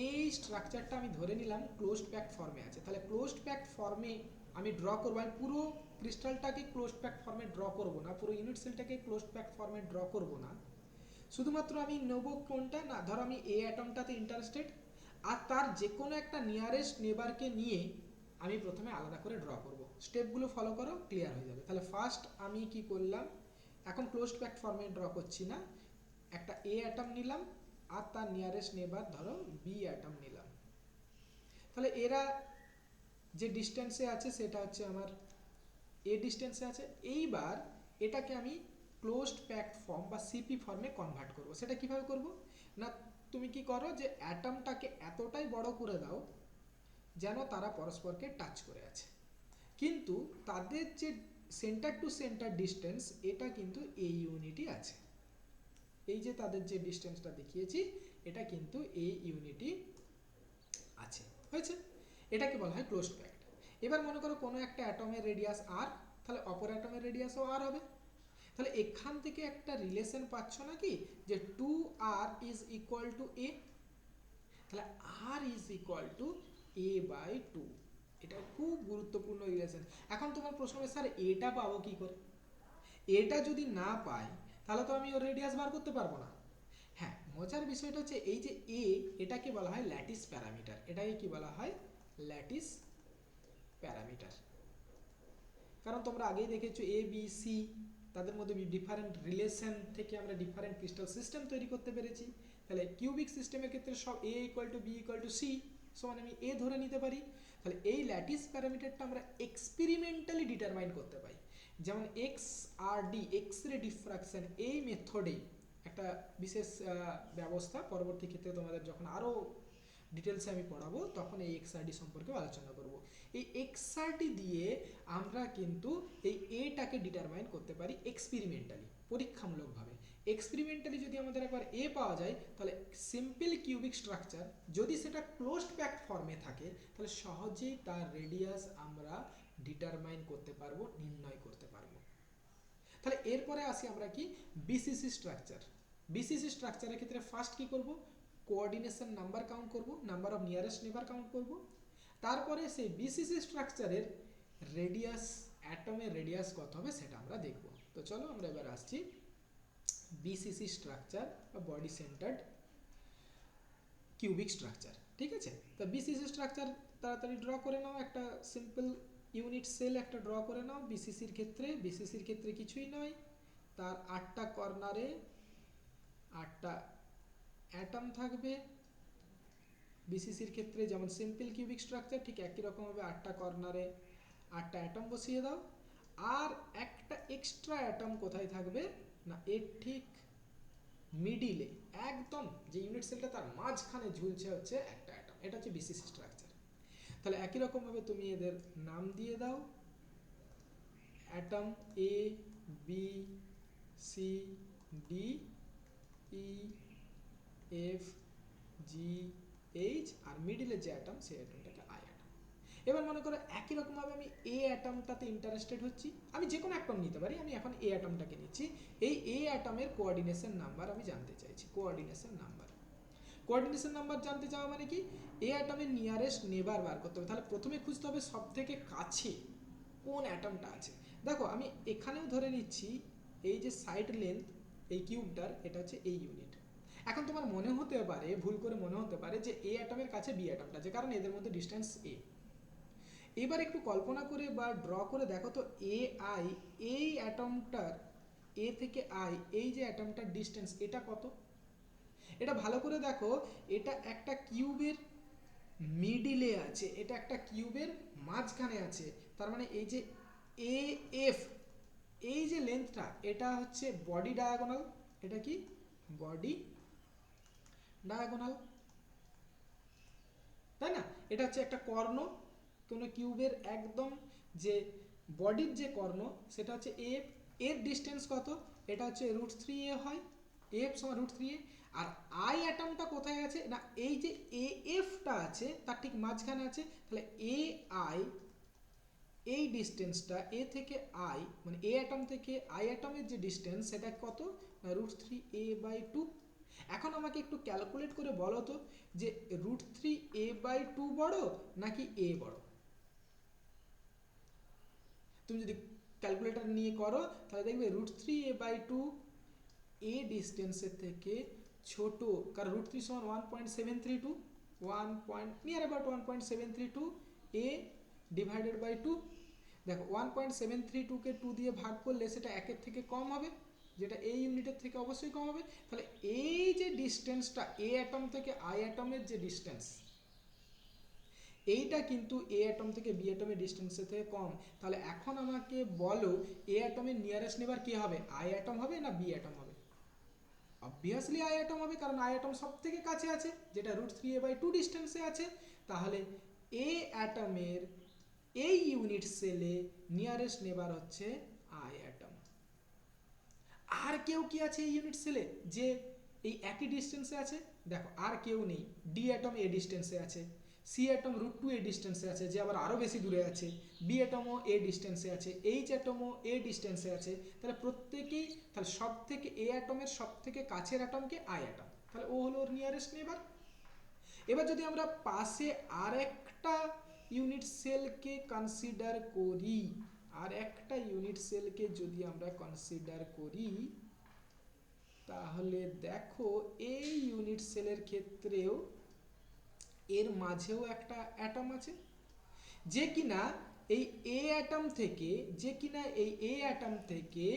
এই স্ট্রাকচারটা আমি ধরে নিলাম ক্লোজড প্যাকড ফর্মে আছে। তাহলে ক্লোজড প্যাকড ফর্মে আমি ড্র করবো। আমি পুরো ক্রিস্টালটাকে ক্লোজড প্যাকড ফর্মে ড্র করবো না, পুরো ইউনিট সেলটাকে ক্লোজড প্যাকড ফর্মে ড্র করবো না। শুধুমাত্র আমি নেবো কোনটা না, ধরো আমি এ অ্যাটমটাতে ইন্টারেস্টেড, আর তার যে কোনো একটা নিয়ারেস্ট নেবারকে নিয়ে আমি প্রথমে আলাদা করে ড্র করব। স্টেপগুলো ফলো করো, ক্লিয়ার হয়ে যাবে। তাহলে ফার্স্ট আমি কি করলাম, এখন ক্লোজড প্যাকড ফর্মে ড্র করছি না, একটা এ অ্যাটম নিলাম আর তার নিয়ারেস্ট নেবার ধরো বি অ্যাটম নিলাম। তাহলে এরা যে ডিস্টেন্সে আছে সেটা হচ্ছে আমার এ ডিস্টেন্সে আছে। এইবার এটাকে আমি ক্লোজড প্যাকড ফর্ম বা সিপি ফর্মে কনভার্ট করব। সেটা কিভাবে করব না, তুমি কি করো যে অ্যাটমটাকে এতটাই বড় করে দাও যেন তারা পরস্পরকে টাচ করে আছে, কিন্তু তাদের যে সেন্টার টু সেন্টার ডিস্টেন্স এটা কিন্তু এই ইউনিটই আছে। এই যে তাদের যে ডিস্টেন্সটা দেখিয়েছি এটা কিন্তু এই ইউনিটই আছে, হয়েছে? এটাকে বলা হয় ক্লোজড প্যাকড। এবার মনে করো কোনো একটা অ্যাটমের রেডিয়াস আর, তাহলে অপর অ্যাটমের রেডিয়াসও আর হবে। তাহলে এখান থেকে একটা রিলেশন পাচ্ছ নাকি যে 2r is equal to a। তাহলে r is equal to a/2। এটা খুব গুরুত্বপূর্ণ রিলেশন। এখন তোমার প্রশ্ন হবে স্যার এটা পাবো কি করে? এটা যদি না পাই তাহলে তো আমি ওর রেডিয়াস বার করতে পারবো না। হ্যাঁ, মজার বিষয়টা হচ্ছে এই যে a, এটাকে বলা হয় ল্যাটিস প্যারামিটার। এটাকে কি বলা হয়? Lattice parameter. কারণ তোমরা আগেই দেখেছো এ বি সি, তাদের মধ্যে ডিফারেন্ট রিলেশন থেকে আমরা ডিফারেন্ট ক্রিস্টাল সিস্টেম তৈরি করতে পেরেছি। তাহলে কিউবিক সিস্টেমের ক্ষেত্রে সব a equal to b equal to c সমান আমি এ ধরে নিতে পারি। তাহলে এই ল্যাটিস প্যারামিটারটা আমরা এক্সপেরিমেন্টালি ডিটারমাইন করতে পারি। যেমন এক্স আর ডি, এক্স রে ডিফ্রাকশন, এই মেথডে একটা বিশেষ ব্যবস্থা, পরবর্তী ক্ষেত্রে তোমাদের যখন আরও ডিটেলসে আমি পড়াবো তখন এই এক্সআরডি সম্পর্কে আলোচনা করব। এই এক্সআরডি দিয়ে আমরা কিন্তু এই এটাকে ডিটারমাইন করতে পারি এক্সপেরিমেন্টালি, পরীক্ষামূলকভাবে। এক্সপেরিমেন্টালি যদি আমাদের একবার এ পাওয়া যায় তাহলে সিম্পল কিউবিক স্ট্রাকচার যদি সেটা ক্লোজড প্যাকড ফর্মে থাকে তাহলে সহজেই তার রেডিয়াস আমরা ডিটারমাইন করতে পারবো, নির্ণয় করতে পারবো। তাহলে এরপরে আসি আমরা কি বিসিসি স্ট্রাকচার। বিসিসি স্ট্রাকচারের ক্ষেত্রে ফার্স্ট কি করব, কোঅর্ডিনেশন নাম্বার কাউন্ট করব, নাম্বার অফ নিয়ারেস্ট নেবার কাউন্ট করব। তারপরে সেই বিসিসি স্ট্রাকচারের রেডিয়াস, অ্যাটমের রেডিয়াস কত হবে সেটা আমরা দেখব। তো চলো আমরা এবার আসছি বিসিসি স্ট্রাকচার বা বডি সেন্টার্ড কিউবিক স্ট্রাকচার। ঠিক আছে, তো বিসিসি স্ট্রাকচার তাড়াতাড়ি ড্র করে নাও। একটা সিম্পল ইউনিট সেল একটা ড্র করে নাও। বিসিসির ক্ষেত্রে কিছুই নয়, তার 8টা কর্নারে 8টা অ্যাটম থাকবে। বিসিসির ক্ষেত্রে যেমন সিম্পল কিউবিক স্ট্রাকচার ঠিক একই রকমভাবে 8টা কর্নারে 8টা অ্যাটম বসিয়ে দাও। আর একটা এক্সট্রা অ্যাটম কোথায় থাকবে না, এর ঠিক মিডিলে, একদম যে ইউনিট সেলটা তার মাঝখানে ঝুলছে হচ্ছে একটা অ্যাটম। এটা হচ্ছে বিসিসি স্ট্রাকচার। তাহলে একই রকমভাবে তুমি এদের নাম দিয়ে দাও, atom A B C D E F G H, আর মিডিলের যে অ্যাটম সেই অ্যাটমটাকে আই অ্যাটম। এবার মনে করো একই রকমভাবে আমি এ অ্যাটমটাতে ইন্টারেস্টেড হচ্ছি, আমি যে কোনো অ্যাটম নিতে পারি, আমি এখন এ অ্যাটমটাকে নিচ্ছি। এই এ অ্যাটমের কোঅর্ডিনেশন নাম্বার আমি জানতে চাইছি। কোঅর্ডিনেশন নাম্বার জানতে চাওয়া মানে কি, এ অ্যাটমের নিয়ারেস্ট নেবার বার করতে হবে। তাহলে প্রথমে খুঁজতে হবে সব থেকে কাছে কোন অ্যাটমটা আছে। দেখো আমি এখানেও ধরে নিচ্ছি এই যে সাইড লেন্থ এই কিউবটার, এটা হচ্ছে এই ইউনিট। এখন তোমার মনে হতে পারে, ভুল করে মনে হতে পারে যে এ অ্যাটমের কাছে বি অ্যাটমটা আছে, কারণ এদের মধ্যে ডিস্টেন্স এ। এবার একটু কল্পনা করে বা ড্র করে দেখো তো এ আই, এই অ্যাটমটার এ থেকে আই, এই যে অ্যাটমটার ডিস্টেন্স এটা কত? এটা ভালো করে দেখো, এটা একটা কিউবের মিডিলে আছে, এটা একটা কিউবের মাঝখানে আছে। তার মানে এই যে এ এফ, এই যে লেন্থটা, এটা হচ্ছে বডি ডায়াগোনাল। এটা কি? বডি ডায়াগোনাল, তাই না? এটা হচ্ছে একটা কর্ণ, কোনো কিউবের একদম যে বডির যে কর্ণ সেটা হচ্ছে এফ। এর ডিস্টেন্স কত? এটা হচ্ছে √3a হয়, এফ সমান √3a। আর আই অ্যাটমটা কোথায় আছে না, এই যে এ এফটা আছে তার ঠিক মাঝখানে আছে। তাহলে এ আই, এই ডিস্টেন্সটা এ থেকে আই, মানে এ অ্যাটম থেকে আই অ্যাটমের যে ডিস্টেন্স সেটা কত? √3a/2। এখন আমাকে একটু ক্যালকুলেট করে বলো তো যে √3a/2 বড় নাকি এ বড়? তুমি যদি ক্যালকুলেটর নিয়ে করো তাহলে দেখবে √3a/2 এ ডিস্টেন্সের থেকে ছোট, কারণ √3 সমান 1.732, 1.732 a ডিভাইডেড বাই 2। দেখো 1.732 কে 2 দিয়ে ভাগ করলে সেটা একের থেকে কম হবে, যেটা এই ইউনিটের থেকে অবশ্যই কম হবে। তাহলে এই যে ডিস্টেন্সটা এ অ্যাটম থেকে আই অ্যাটমের যে ডিস্টেন্স, এইটা কিন্তু এ অ্যাটম থেকে বি অ্যাটমের ডিস্টেন্সের থেকে কম। তাহলে এখন আমাকে বলো এ অ্যাটমের নিয়ারেস্ট নেবার কে হবে? আই অ্যাটম হবে না বি অ্যাটম হবে? অবভিয়াসলি আই অ্যাটম হবে, কারণ আই অ্যাটম সব থেকে কাছে আছে, যেটা √3a/2 ডিস্টেন্সে আছে। তাহলে এ অ্যাটমের এই ইউনিট সেলে নিয়ারেস্ট নেবার হচ্ছে আই অ্যাটম। আর কেউ কি আছে এই ইউনিট সেলে যে এই একই ডিস্টেন্সে আছে? দেখো আর কেউ নেই। ডি অ্যাটম এ ডিস্টেন্সে আছে, সি অ্যাটম √2 এ ডিস্টেন্সে আছে, যে আবার আরও বেশি দূরে আছে, বি অ্যাটমও এ ডিস্টেন্সে আছে, এইচ অ্যাটমও এ ডিস্টেন্সে আছে। তাহলে প্রত্যেকেই, তাহলে সব থেকে এ অ্যাটমের সব থেকে কাছের অ্যাটমকে আই অ্যাটম, তাহলে ও হলো ওর নিয়ারেস্ট নেবার। এবার যদি আমরা পাশে আর একটা ইউনিট সেলকে কনসিডার করি, আর একটা ইউনিট সেলকে যদি আমরা কনসিডার করি, তাহলে দেখো এই ইউনিট সেলের ক্ষেত্রেও এর মাঝেও একটা অ্যাটম আছে, যে কিনা এই এ অ্যাটম থেকে, যে কিনা এই এ অ্যাটম থেকে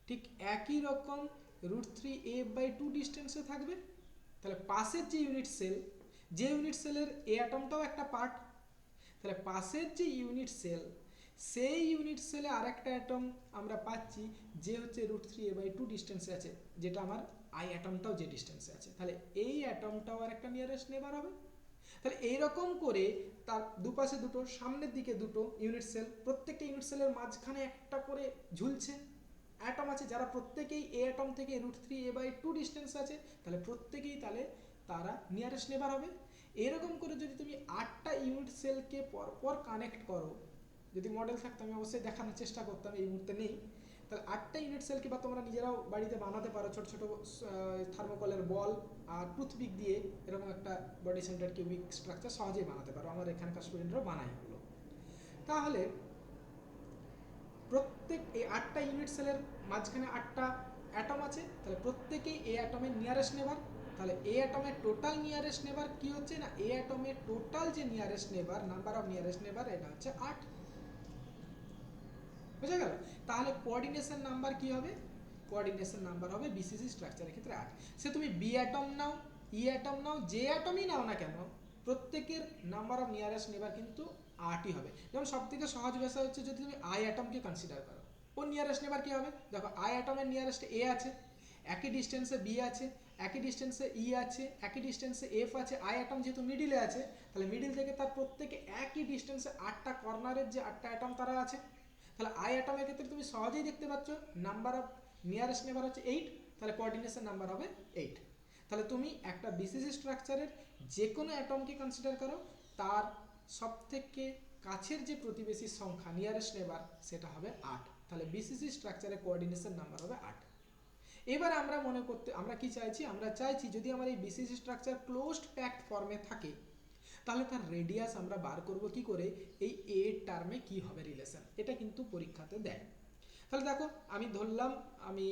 ঠিক একই রকম √3a/2 ডিস্টেন্সে থাকবে। তাহলে পাশের যে ইউনিট সেল, যে ইউনিট সেলের এ অ্যাটমটাও একটা পার্ট, তাহলে পাশের যে ইউনিট সেল, সেই ইউনিট সেলে আরেকটা অ্যাটম আমরা পাচ্ছি যে হচ্ছে √3a/2 ডিস্টেন্সে আছে, যেটা আমার আই অ্যাটমটাও যে ডিস্টেন্সে আছে। তাহলে এই অ্যাটমটাও আর একটা নিয়ারেস্ট নেবার হবে। তাহলে এইরকম করে তার দুপাশে দুটো, সামনের দিকে দুটো ইউনিট সেল, প্রত্যেকটা ইউনিট সেলের মাঝখানে একটা করে ঝুলছে অ্যাটম আছে, যারা প্রত্যেকেই এ অ্যাটম থেকে √3a/2 ডিস্টেন্স আছে। তাহলে প্রত্যেকেই তাহলে তারা নিয়ারেস্ট নেবার হবে। এরকম করে যদি তুমি 8টা ইউনিট সেলকে পরপর কানেক্ট করো, যদি মডেল থাকতো আমি অবশ্যই দেখানোর চেষ্টা করতাম, এই মুহূর্তে নেই। তাহলে 8টা ইউনিট সেলকে বা তোমরা নিজেরাও বাড়িতে বানাতে পারো, ছোট ছোট থার্মোকলের বল আর টুথপিক দিয়ে এরকম একটা বডি সেন্টার কিউবিক স্ট্রাকচার সহজেই বানাতে পারো। আমার এখানকার স্টুডেন্টরাও বানায় এগুলো। তাহলে প্রত্যেক এই 8টা ইউনিট সেলের মাঝখানে 8টা অ্যাটম আছে, তাহলে প্রত্যেকেই এ অ্যাটমের নিয়ারেস্ট নেবার। তাহলে এ অ্যাটমের টোটাল নিয়ারেস্ট নেবার কি হচ্ছে না, এ অ্যাটমের টোটাল যে নিয়ারেস্ট নেবার, নাম্বার অফ নিয়ারেস্ট নেবার, এটা হচ্ছে 8। বুঝা গেল? তাহলে কোঅর্ডিনেশন নাম্বার কি হবে? কোঅর্ডিনেশন নাম্বার হবে বিসিসি স্ট্রাকচারের ক্ষেত্রে 8। সে তুমি বি অ্যাটম নাও, ই অ্যাটম নাও, যে অ্যাটমই নাও না কেন, প্রত্যেকের নাম্বার অফ নিয়ারেস্ট নেবার কিন্তু 8ই হবে। যেমন সব থেকে সহজ বিষয় হচ্ছে যদি তুমি আই অ্যাটমকে কনসিডার করো, ওর নিয়ারেস্ট নেবার কি হবে? দেখো আই অ্যাটমের নিয়ারেস্ট এ আছে, একই ডিস্টেন্সে বি আছে, একই ডিস্টেন্সে ই আছে, একই ডিস্টেন্সে এফ আছে। আই অ্যাটম যেহেতু মিডিলে আছে, তাহলে মিডিল থেকে তার প্রত্যেকে একই ডিস্টেন্সে 8টা কর্নারের যে 8টা অ্যাটম তারা আছে। তাহলে আই অ্যাটমের ক্ষেত্রে তুমি সহজেই দেখতে পাচ্ছ নাম্বার অফ নিয়ারেস্ট নেবার হচ্ছে 8, তাহলে কোঅর্ডিনেশন নাম্বার হবে 8। তাহলে তুমি একটা বিসিসি স্ট্রাকচারের যে কোনো অ্যাটমকে কনসিডার করো, তার সব থেকে কাছের যে প্রতিবেশী সংখ্যা নিয়ারেস্ট নেবার সেটা হবে 8। তাহলে বিসিসি স্ট্রাকচারের কোঅর্ডিনেশন নাম্বার হবে 8। এবার আমরা মনে করতে, আমরা কি চাইছি? আমরা চাইছি যদি আমার এই বিসিসি স্ট্রাকচার ক্লোজড প্যাকড ফর্মে থাকে, তাহলে তার রেডিয়াস আমরা বার করব কি করে, এই এ টার্মে কি হবে রিলেশন, এটা কিন্তু পরীক্ষাতে দেয়। তাহলে দেখো আমি ধরলাম আমি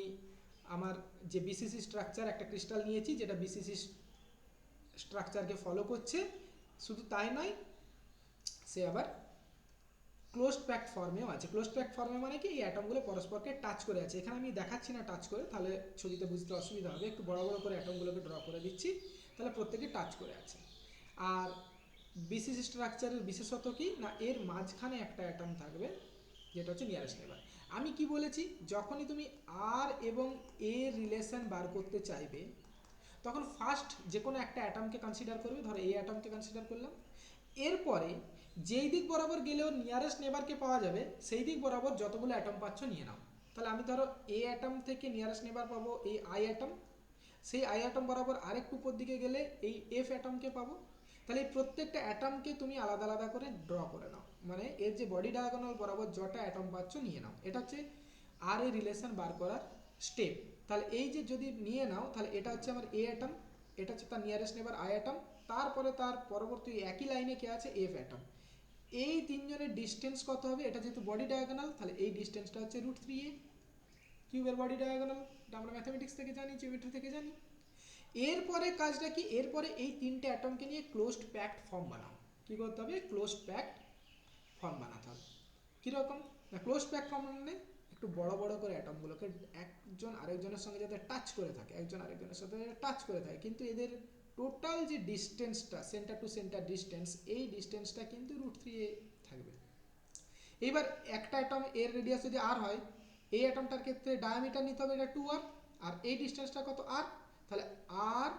আমার যে বিসিসি স্ট্রাকচার একটা ক্রিস্টাল নিয়েছি, যেটা বিসিসি স্ট্রাকচারকে ফলো করছে। শুধু তাই নয়, সে আবার ক্লোজড প্যাকড ফর্মেও আছে। ক্লোজড প্যাকড ফর্মে মানে কি, এই অ্যাটমগুলো পরস্পরকে টাচ করে আছে। এখানে আমি দেখাচ্ছি না টাচ করে, তাহলে ছবিতে বুঝতে অসুবিধা হবে, একটু বড় বড় করে অ্যাটমগুলোকে ড্র করে দিচ্ছি, তাহলে প্রত্যেকে টাচ করে আছে। আর বিসিস স্ট্রাকচারের বিশেষত কি না, এর মাঝখানে একটা অ্যাটম থাকবে যেটা হচ্ছে নিয়ারেস্ট নেবার। আমি কি বলেছি, যখনই তুমি আর এবং এর রিলেশন বার করতে চাইবে, তখন ফার্স্ট যে কোনো একটা অ্যাটমকে কনসিডার করবে, ধরো এই অ্যাটমকে কনসিডার করলাম, এরপরে যেই দিক বরাবর গেলেও নিয়ারেস্ট নেবারকে পাওয়া যাবে, সেই দিক বরাবর যতগুলো অ্যাটম পাচ্ছ নিয়ে নাও। তাহলে আমি ধরো এ অ্যাটম থেকে নিয়ারেস্ট নেবার পাবো এই আই অ্যাটম, সেই আই অ্যাটম বরাবর আরেকটু উপর দিকে গেলে এই এফ অ্যাটমকে পাবো। তাহলে এই প্রত্যেকটা অ্যাটমকে তুমি আলাদা আলাদা করে ড্র করে নাও, মানে এর যে বডি ডায়াগোনাল বরাবর যটা অ্যাটম পাচ্ছ নিয়ে নাও। এটা হচ্ছে আর এর রিলেশন বার করার স্টেপ। তাহলে এই যে যদি নিয়ে নাও, তাহলে এটা হচ্ছে আমার এ অ্যাটম, এটা হচ্ছে তার নিয়ারেস্ট নেবার আই অ্যাটম, তারপরে তার পরবর্তী একই লাইনে কে আছে, এফ অ্যাটম। এই তিনজনের ডিস্টেন্স কত হবে, এটা যেহেতু বডি ডায়াগোনাল, তাহলে এই ডিস্টেন্সটা হচ্ছে √3a। কিউবের বডি ডায়াগোনাল, এটা আমরা ম্যাথমেটিক্স থেকে জানি, জিওমেট্রি থেকে জানি। এরপরে কাজটা কি, এরপরে এই তিনটে অ্যাটমকে নিয়ে ক্লোজড প্যাকড ফর্ম বানাও। কি করতে হবে, ক্লোজড প্যাকড ফর্ম বানাতে হবে। কীরকম না, ক্লোজড প্যাকড ফর্ম মানে একটু বড় বড় করে অ্যাটমগুলোকে একজন আরেকজনের সঙ্গে যাতে টাচ করে থাকে, একজন আরেকজনের সাথে টাচ করে থাকে, কিন্তু এদের টোটাল যে ডিস্টেন্সটা, সেন্টার টু সেন্টার ডিস্টেন্স, এই ডিস্টেন্সটা কিন্তু √3a থাকবে। এইবার একটা অ্যাটম এর রেডিয়াস যদি আর হয়, এই অ্যাটমটার ক্ষেত্রে ডায়ামিটার নিতে হবে এটা 2r, আর এই ডিস্টেন্সটা কত r, তাহলে r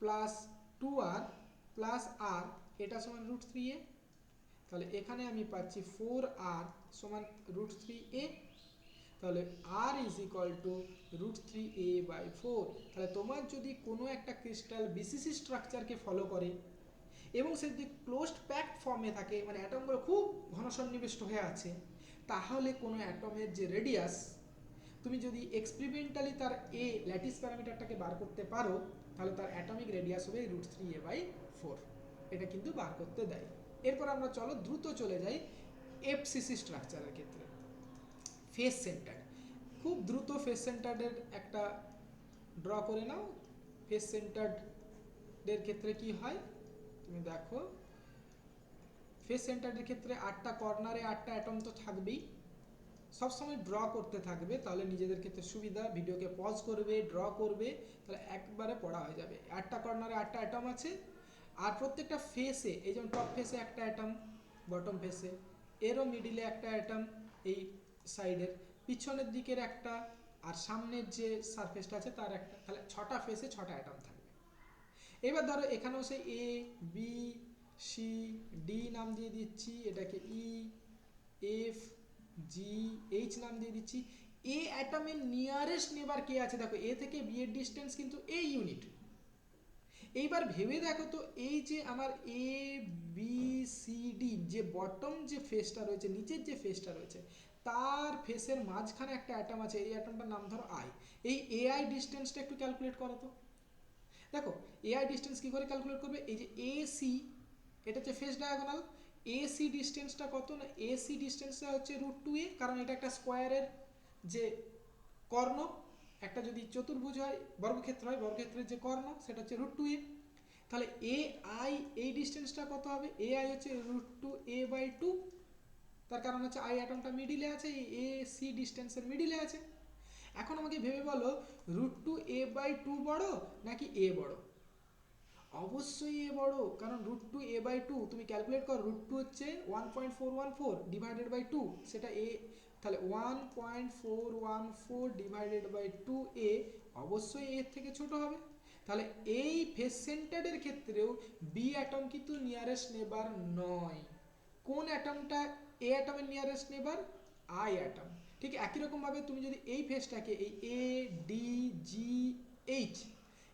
plus 2r plus r, এটা সমান √3a। তাহলে এখানে আমি পাচ্ছি 4r সমান √3a। তাহলে r is equal to √3a/4। তাহলে তোমার যদি কোনো একটা ক্রিস্টাল বিসিসি স্ট্রাকচারকে ফলো করে এবং সে যদি ক্লোজড প্যাকড ফর্মে থাকে, মানে অ্যাটমগুলো খুব ঘনসন্নিবিষ্ট হয়ে আছে, তাহলে কোনো অ্যাটমের যে রেডিয়াস, তুমি যদি এক্সপেরিমেন্টালি তার এ ল্যাটিস প্যারামিটারটাকে বার করতে পারো, তাহলে তার অ্যাটমিক রেডিয়াস হবে √3a/4। এটা কিন্তু বার করতে দেয়। এরপর আমরা চলো দ্রুত চলে যাই এফসিসি স্ট্রাকচারের ক্ষেত্রে। ফেস সেন্টার, খুব দ্রুত ফেস সেন্টারের একটা ড্র করে নাও। ফেস সেন্টারের ক্ষেত্রে কি হয় তুমি দেখো, ফেস সেন্টারের ক্ষেত্রে 8টা কর্নারে 8টা অ্যাটম তো থাকবেই, সবসময় ড্র করতে থাকবে, তাহলে নিজেদের ক্ষেত্রে সুবিধা, ভিডিওকে পজ করবে, ড্র করবে, তাহলে একবারে পড়া হয়ে যাবে। 8টা কর্নারে 8টা অ্যাটম আছে, আর প্রত্যেকটা ফেসে, এই যেমন টপ ফেসে একটা অ্যাটম, বটম ফেসে, এরও মিডিলে একটা অ্যাটম, এই সাইডের পিছনের দিকের একটা, আর সামনের যে সারফেসটা আছে তার একটা, তাহলে 6টা ফেসে 6টা অ্যাটম থাকবে। এবার ধরো এখানেও সেই এ বি সি ডি নাম দিয়ে দিচ্ছি, এটাকে ই এফ জি এইচ নাম দিয়ে দিচ্ছি। এ অ্যাটমের নিয়ারেস্ট নেবার কে আছে, দেখো এ থেকে বি এর ডিস্টেন্স কিন্তু এই ইউনিট। এইবার ভেবে দেখো তো, এই যে আমার এ বি সি ডি যে বটম যে ফেসটা রয়েছে, নিচের যে ফেসটা রয়েছে, তার ফেসের মাঝখানে একটা অ্যাটম আছে, এই অ্যাটমটার নাম ধরো আই। এই এআই ডিস্টেন্সটা একটু ক্যালকুলেট করো তো। দেখো এআই ডিস্টেন্স কী করে ক্যালকুলেট করবে, এই যে এ সি, এটা হচ্ছে ফেস ডায়াগোনাল, এসি ডিস্টেন্সটা কত না, এসি ডিস্টেন্সটা হচ্ছে √2a, কারণ এটা একটা স্কোয়ারের যে কর্ণ, একটা যদি চতুর্ভুজ হয়, বর্গক্ষেত্র হয়, বর্গক্ষেত্রের যে কর্ণ সেটা হচ্ছে √2a। তাহলে এ আই, এই ডিস্টেন্সটা কত হবে, এ আই হচ্ছে √2a/2, তার কারণ হচ্ছে আই অ্যাটমটা মিডিলে আছে, এই এ সি ডিস্টেন্সের মিডিলে আছে। এখন আমাকে ভেবে বলো, √2a/2 বড় নাকি এ বড়? অবশ্যই এ বড়, কারণ √2a/2 তুমি ক্যালকুলেট করো, √2 হচ্ছে 1.414 ডিভাইডেড বাই 2, সেটা এ, তাহলে 1.414 ডিভাইডেড বাই 2a অবশ্যই এর থেকে ছোট হবে। তাহলে এই ফেস সেন্টারের ক্ষেত্রেও বি অ্যাটম কিন্তু নিয়ারেস্ট নেবার নয়। কোন অ্যাটমটা এ অ্যাটমের নিয়ারেস্ট নেবার, আই অ্যাটম। ঠিক একই রকমভাবে তুমি যদি এই ফেসটাকে, এই এ ডি জি এইচ,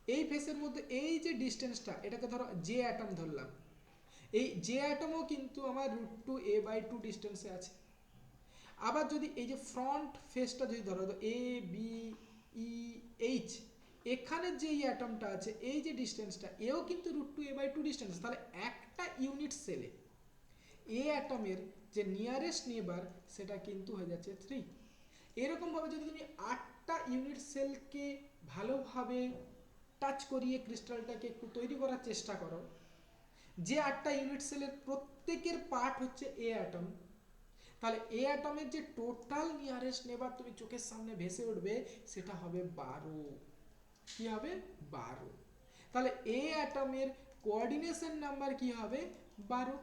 এই ফেসের মধ্যে এই যে ডিস্টেন্সটা, এটাকে ধরো জে অ্যাটম ধরলাম, এই জে অ্যাটমও কিন্তু আমার √2a/2 ডিস্টেন্সে আছে। আবার যদি এই যে ফ্রন্ট ফেসটা যদি ধরো এ বি ই এইচ, এখানের যে অ্যাটমটা আছে, এই যে ডিস্টেন্সটা, এও কিন্তু √2a/2 ডিস্টেন্স। তাহলে একটা ইউনিট সেলে এ অ্যাটমের যে নিয়ারেস্ট নেবার সেটা কিন্তু হয়ে যাচ্ছে 3। এরকমভাবে যদি তুমি 8টা ইউনিট সেলকে ভালোভাবে টাচ করিয়ে ক্রিস্টালটাকে একটু তৈরি করার চেষ্টা করো, যে 8টা ইউনিট সেলের প্রত্যেকের পার্ট হচ্ছে এ অ্যাটম, তাহলে এ অ্যাটমের যে টোটাল নিয়ারেস্ট নেবার তুমি চোখের সামনে ভেসে উঠবে সেটা হবে 12। কি হবে 12। তাহলে এ অ্যাটমের কোঅর্ডিনেশন নাম্বার কি হবে 12।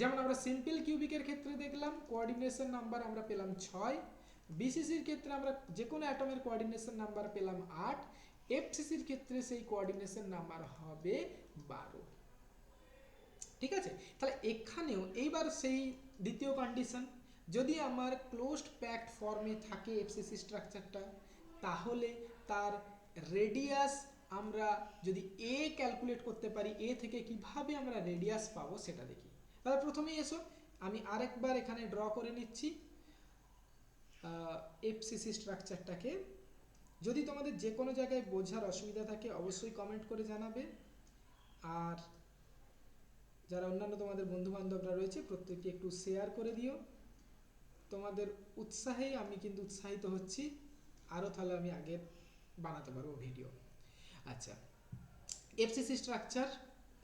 যেমন আমরা সিম্পল কিউবিকের ক্ষেত্রে দেখলাম কোঅর্ডিনেশন নাম্বার আমরা পেলাম 6, বিসিসির ক্ষেত্রে আমরা যে কোনো অ্যাটমের কোঅর্ডিনেশন নাম্বার পেলাম 8, এফসিসির ক্ষেত্রে সেই কোঅর্ডিনেশন নাম্বার হবে 12। ঠিক আছে, তাহলে এখানেও এইবার সেই দ্বিতীয় কন্ডিশন, যদি আমার ক্লোজড প্যাকড ফর্মে থাকে এফসিসি স্ট্রাকচারটা, তাহলে তার রেডিয়াস আমরা যদি এ ক্যালকুলেট করতে পারি, এ থেকে কিভাবে আমরা রেডিয়াস পাবো সেটা দেখি। তাহলে প্রথমেই এসো আমি আরেকবার এখানে ড্র করে নিচ্ছি এফসিসি স্ট্রাকচারটাকে। যদি তোমাদের যে কোনো জায়গায় বোঝার অসুবিধা থাকে অবশ্যই কমেন্ট করে জানাবে, আর যারা অন্যান্য তোমাদের বন্ধু বান্ধবরা রয়েছে প্রত্যেককে একটু শেয়ার করে দিও। তোমাদের উৎসাহেই আমি কিন্তু উৎসাহিত হচ্ছি, আরও তাহলে আমি আগে বানাতে পারবো ভিডিও। আচ্ছা,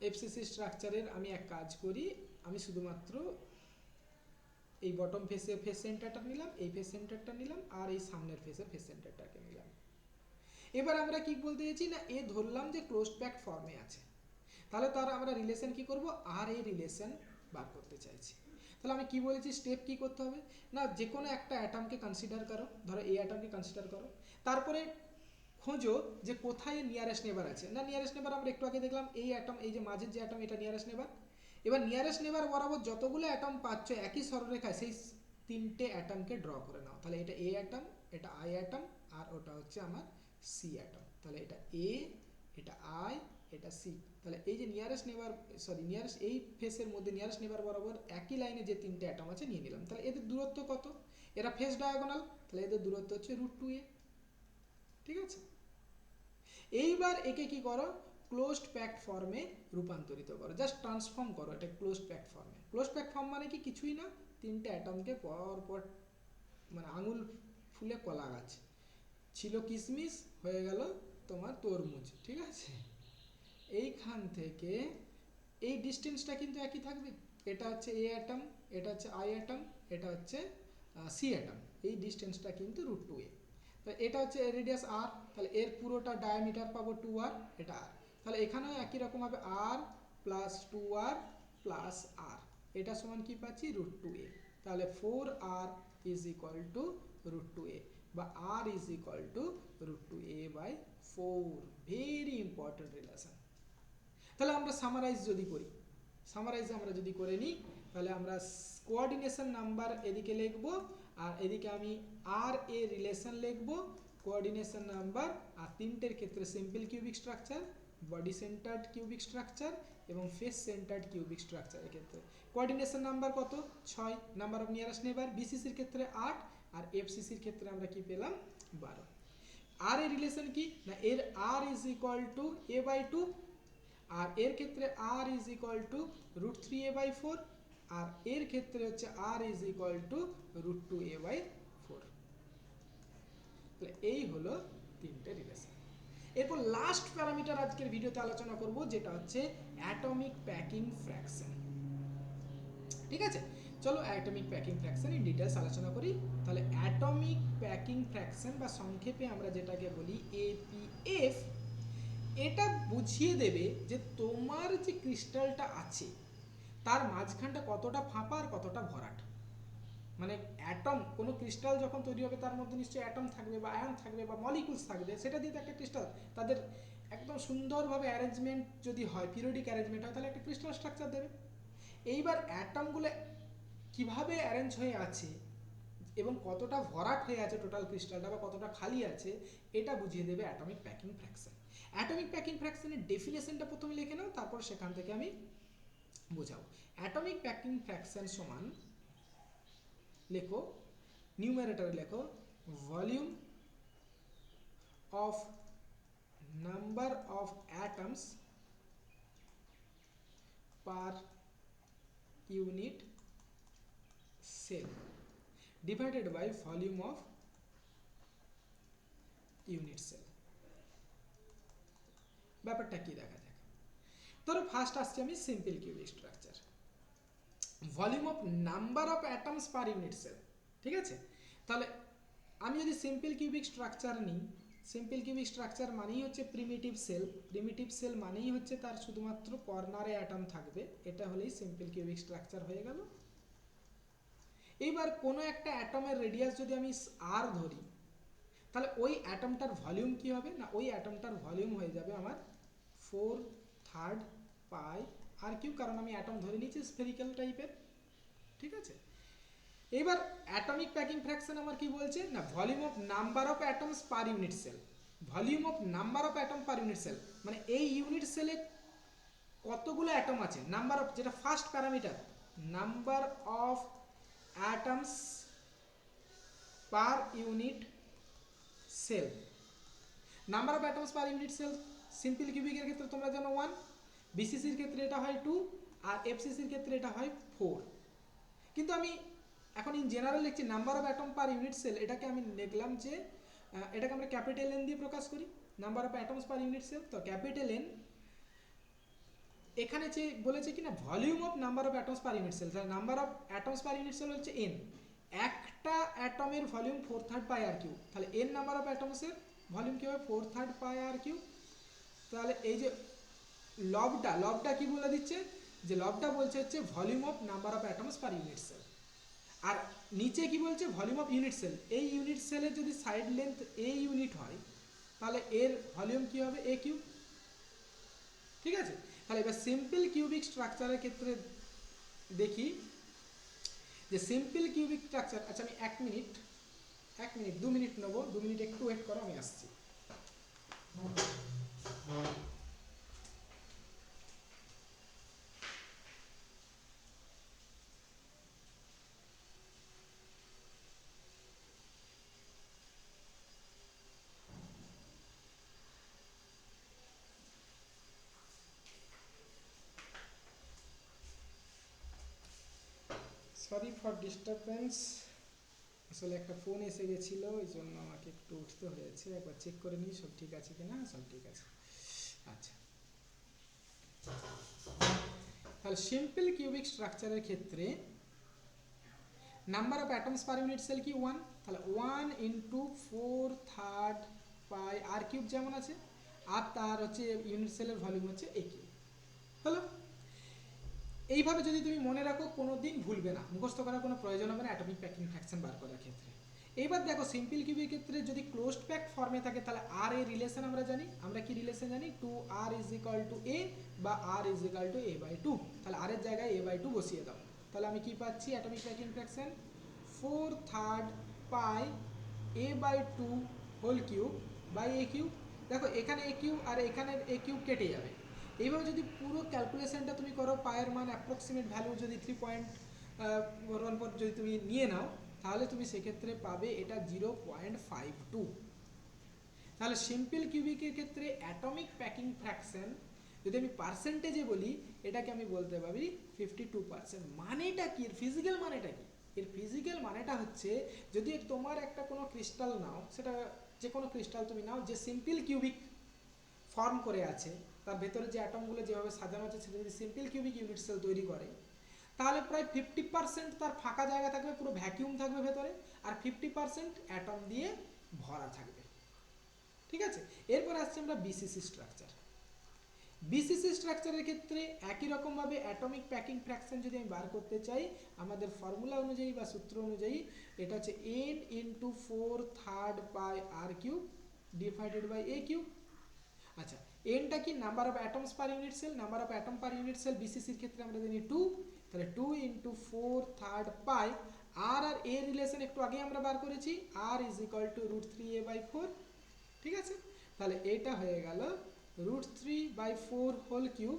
এফসিসি স্ট্রাকচারের আমি এক কাজ করি, আমি শুধুমাত্র এই বটম ফেসে ফেস সেন্টারটা নিলাম, এই ফেস সেন্টারটা নিলাম, আর এই সামনের ফেসে ফেস সেন্টারটাকে নিলাম। এবার আমরা কি বলতে চাইছি না, এ ধরলাম যে ক্লোজড প্যাকড ফর্মে আছে, তাহলে তার আমরা রিলেশন কি করব, আর এই রিলেশন বার করতে চাইছি। তাহলে আমি কি বলেছি, স্টেপ কি করতে হবে না, যে কোনো একটা অ্যাটমকে কনসিডার করো, ধরো এই অ্যাটমকে কনসিডার করো, তারপরে খোঁজো যে কোথায় নিয়ারেস্ট নেবার আছে। না নিয়ারেস্ট নেবার আমরা একটু আগে দেখলাম এই অ্যাটম, এই যে মাঝের যে অ্যাটম এটা নিয়ারেস্ট নেবার। এবার নিয়ারেস্ট নেবার বরাবর যতগুলো অ্যাটম পাচ্ছ একই সরলরেখায়, সেই তিনটে অ্যাটমকে ড্র করে নাও। তাহলে এটা এ অ্যাটম, এটা আই অ্যাটম, আর ওটা হচ্ছে আমার সি অ্যাটম। তাহলে এটা এ, এটা আই, এটা সি। তাহলে এই যে নিয়ারেস্ট নেবার, সরি নিয়ারেস্ট এই ফেসের মধ্যে নিয়ারেস্ট নেবার বরাবর একই লাইনে যে তিনটে অ্যাটম আছে নিয়ে নিলাম। তাহলে এদের দূরত্ব কত, এরা ফেস ডায়াগোনাল, তাহলে এদের দূরত্ব হচ্ছে √2a। ঠিক আছে, এইবার একে কি করো, ক্লোজড প্যাকড ফর্মে রূপান্তরিত করো, জাস্ট ট্রান্সফর্ম করো এটা ক্লোজড প্যাকড ফর্মে। ক্লোজড প্যাকড ফর্ম মানে কি, কিছুই না, তিনটে অ্যাটমকে পর পর, মানে আঙুল ফুলে কলা গাছ, ছিল কিশমিশ হয়ে গেল তোমার তরমুজ। ঠিক আছে, এইখান থেকে এই ডিস্টেন্সটা কিন্তু একই থাকবে, এটা হচ্ছে এ অ্যাটম, এটা হচ্ছে আই অ্যাটম, এটা হচ্ছে সি অ্যাটম, এই ডিস্টেন্সটা কিন্তু √2a। তো এটা হচ্ছে রেডিয়াস আর, তাহলে এর পুরোটা ডায়ামিটার পাবো 2r, এটা আর। তাহলে এখানেও একই রকম হবে r plus 2r plus r, এটা সমান কি পাচ্ছি √2a। তাহলে 4r is equal to √2a, বা r is equal to √2a/4। Very important relation. তাহলে আমরা সামারাইজ যদি করি, সামারাইজ আমরা যদি করে নিই, তাহলে আমরা কোঅর্ডিনেশন নাম্বার এদিকে লিখব, আর এদিকে আমি আর এ রিলেশন লিখব, কোঅর্ডিনেশন নাম্বার, আর তিনটের ক্ষেত্রে simple cubic structure, body centred cubic structure এবং ফেস সেন্টার্ড কিউবিক স্ট্রাকচারের ক্ষেত্রে কোঅর্ডিনেশন নাম্বার কত 6, নাম্বার অফ নিয়ারেস্ট নেবার, বিসিসির ক্ষেত্রে 8, আর এফসিসির ক্ষেত্রে আমরা কি পেলাম 12। আর এর রিলেশন কি না, এর আর ইজ ইকুয়াল টু a/2, আর এর ক্ষেত্রে r is equal to √3a/4, আর এর ক্ষেত্রে হচ্ছে r is equal to √2a/4। তাহলে এই হলো তিনটে রিলেশন। এরপর লাস্ট প্যারামিটার আজকের ভিডিওতে আলোচনা করব, যেটা হচ্ছে অ্যাটমিক প্যাকিং ফ্র্যাকশন। ঠিক আছে, চলো atomic packing fraction in details আলোচনা করি। তাহলে অ্যাটমিক প্যাকিং ফ্র্যাকশন বা সংক্ষেপে আমরা যেটাকে বলি এপিএফ, এটা বুঝিয়ে দেবে যে তোমার যে ক্রিস্টালটা আছে তার মাঝখানটা কতটা ফাঁপা আর কতটা ভরাট। মানে অ্যাটম, কোনো ক্রিস্টাল যখন তৈরি হবে তার মধ্যে নিশ্চয়ই অ্যাটম থাকবে বা আয়ন থাকবে বা মলিকুলস থাকবে, সেটা দিয়ে তো একটা ক্রিস্টাল, তাদের একদম সুন্দরভাবে অ্যারেঞ্জমেন্ট যদি হয়, পিরিয়ডিক অ্যারেঞ্জমেন্ট হয়, তাহলে একটা ক্রিস্টাল স্ট্রাকচার দেবে। এইবার অ্যাটমগুলো কিভাবে অ্যারেঞ্জ হয়ে আছে এবং কতটা ভরাট হয়ে আছে টোটাল ক্রিস্টালটা, বা কতটা খালি আছে, এটা বুঝিয়ে দেবে atomic packing fraction. Atomic packing ফ্র্যাকশনের ডেফিনেশনটা প্রথমে লিখে নাও, তারপর সেখান থেকে আমি বোঝাবো। অ্যাটমিক প্যাকিং ফ্র্যাকশন সমান, লেখো নিউমারেটরে লেখো volume of number of atoms per unit cell divided by volume of unit cell. ব্যাপারটা কি দেখা যাক। ধরো ফার্স্ট আসছে আমি simple cubic structure. Volume of number of atoms per unit cell. ঠিক আছে, তাহলে আমি যদি সিম্পল কিউবিক স্ট্রাকচার নিই, সিম্পল কিউবিক স্ট্রাকচার মানেই হচ্ছে প্রিমিটিভ সেল। প্রিমিটিভ সেল মানেই হচ্ছে তার শুধুমাত্র কর্নারে অ্যাটম থাকবে, এটা হলেই সিম্পল কিউবিক স্ট্রাকচার হয়ে গেল। এইবার কোনো একটা অ্যাটমের রেডিয়াস যদি আমি আর ধরি, তাহলে ওই অ্যাটমটার ভলিউম কি হবে না, ওই অ্যাটমটার ভলিউম হয়ে যাবে আমার 4/3 পাই আর কিউ, কারণ আমি অ্যাটম ধরে নিয়েছি স্ফেরিক্যাল টাইপের। ঠিক আছে, এবার অ্যাটমিক প্যাকিং ফ্র্যাকশন আমার কি বলছে না, volume of number of atoms per unit cell. Volume of number of atom per unit cell মানে এই ইউনিট সেলে কতগুলো অ্যাটম আছে, নাম্বার অফ, যেটা first parameter, number of atoms per unit cell. Number of atoms per unit cell simple কিউবিকের ক্ষেত্রে তোমরা জানো 1, বিসিসির ক্ষেত্রে এটা হয় 2, আর এফসিসির ক্ষেত্রে এটা হয় 4। কিন্তু আমি এখন ইন জেনারেল লিখছি number of atom per unit cell, এটাকে আমি দেখলাম যে এটাকে আমরা ক্যাপিটাল এন দিয়ে প্রকাশ করি, number of atoms per unit cell. তো ক্যাপিটাল এন এখানে যে বলেছে কি না volume of number of atoms per unit cell, তাহলে number of atoms per unit cell হচ্ছে এন, একটা অ্যাটমের ভলিউম 4/3 পাই আর কিউ, তাহলে এন নাম্বার অফ অ্যাটমসের ভলিউম কি হবে 4/3 পাই আর কিউ। তাহলে এই যে লবটা কি বলে দিচ্ছে, যে লবটা বলছে হচ্ছে volume of number of atoms per unit cell. আর নিচে কি বলছে ভলিউম অফ ইউনিট সেল, এই ইউনিট সেলের যদি সাইড লেন্থ এ ইউনিট হয় তাহলে এর ভলিউম কি হবে এ কিউব। ঠিক আছে, তাহলে এবার সিম্পল কিউবিক স্ট্রাকচারের ক্ষেত্রে দেখি যে সিম্পল কিউবিক স্ট্রাকচার, আচ্ছা আমি 1 মিনিট 2 মিনিট নেবো, 2 মিনিট একটু ওয়েট করো, আমি আসছি। সরি ফর ডিস্টারবেন্স, আসলে একটা ফোন এসে গেছিলো, এই জন্য আমাকে একটু উঠতে হয়েছে, একবার চেক করে নিই সব ঠিক আছে কিনা। সব ঠিক আছে। আচ্ছা, তাহলে সিম্পল কিউবিক স্ট্রাকচারের ক্ষেত্রে number of atoms per unit cell কি 1, তাহলে 1 ইন্টু 4/3 পাই আর কিউব যেমন আছে, আর তার হচ্ছে ইউনিট সেলের ভলিউম হচ্ছে এ কিউব। হলো, এইভাবে যদি তুমি মনে রাখো কোনো দিন ভুলবে না, মুখস্থ করার কোনো প্রয়োজন হবে না অ্যাটমিক প্যাকিং ফ্র্যাকশন বার করার ক্ষেত্রে। এইবার দেখো সিম্পল কিউবের ক্ষেত্রে যদি ক্লোজড প্যাক ফর্মে থাকে তাহলে আর এর রিলেশন আমরা জানি, আমরা কি রিলেশন জানি 2r ইজ ইকাল টু এ বা r is equal to a/2, তাহলে r এর জায়গায় a/2 বসিয়ে দাও, তাহলে আমি কি পাচ্ছি atomic packing fraction 4/3 pi a/2 whole cube by a cube. দেখো এখানে এ কিউব আর এখানের এ কিউব কেটে যাবে। এইভাবে যদি পুরো ক্যালকুলেশনটা তুমি করো, পায়ের মান অ্যাপ্রক্সিমেট ভ্যালু যদি 3.1 যদি তুমি নিয়ে নাও, তাহলে তুমি সেক্ষেত্রে পাবে এটা 0.52। তাহলে সিম্পল কিউবিকের ক্ষেত্রে অ্যাটমিক প্যাকিং ফ্র্যাকশন যদি আমি পার্সেন্টেজে বলি, এটাকে আমি বলতে পারি 52%। মানেটা কি, এর ফিজিক্যাল মানেটা কি? এর ফিজিক্যাল মানেটা হচ্ছে যদি তোমার একটা কোনো ক্রিস্টাল নাও, সেটা যে কোনো ক্রিস্টাল তুমি নাও যে সিম্পল কিউবিক ফর্ম করে আছে, তার ভেতরে যে অ্যাটমগুলো যেভাবে সাজানো আছে সেটা যদি সিম্পল কিউবিক ইউনিট সেল তৈরি করে, তাহলে প্রায় 50% তার ফাঁকা জায়গা থাকবে, পুরো ভ্যাকিউম থাকবে ভেতরে, আর 50% অ্যাটম দিয়ে ভরা থাকবে। ঠিক আছে, এরপর আসছে আমরা বিসিসি স্ট্রাকচার। বিসিসি স্ট্রাকচারের ক্ষেত্রে একই রকমভাবে অ্যাটমিক প্যাকিং ফ্র্যাকশন যদি আমি বার করতে চাই, আমাদের ফর্মুলা অনুযায়ী বা সূত্র অনুযায়ী এটা হচ্ছে n into 4/3 pi r cube divided by a cube. আচ্ছা, এনটা কি number of atoms per unit cell, number of atom per unit cell বিসিসির ক্ষেত্রে আমরা জানি 2, তাহলে 2 ইন্টু 4/3 পাই, আর এ রিলেশন একটু আগে আমরা বার করেছি, আর ইজ ইকাল টু √3a/4। ঠিক আছে, তাহলে এটা হয়ে গেল √3/4 whole cube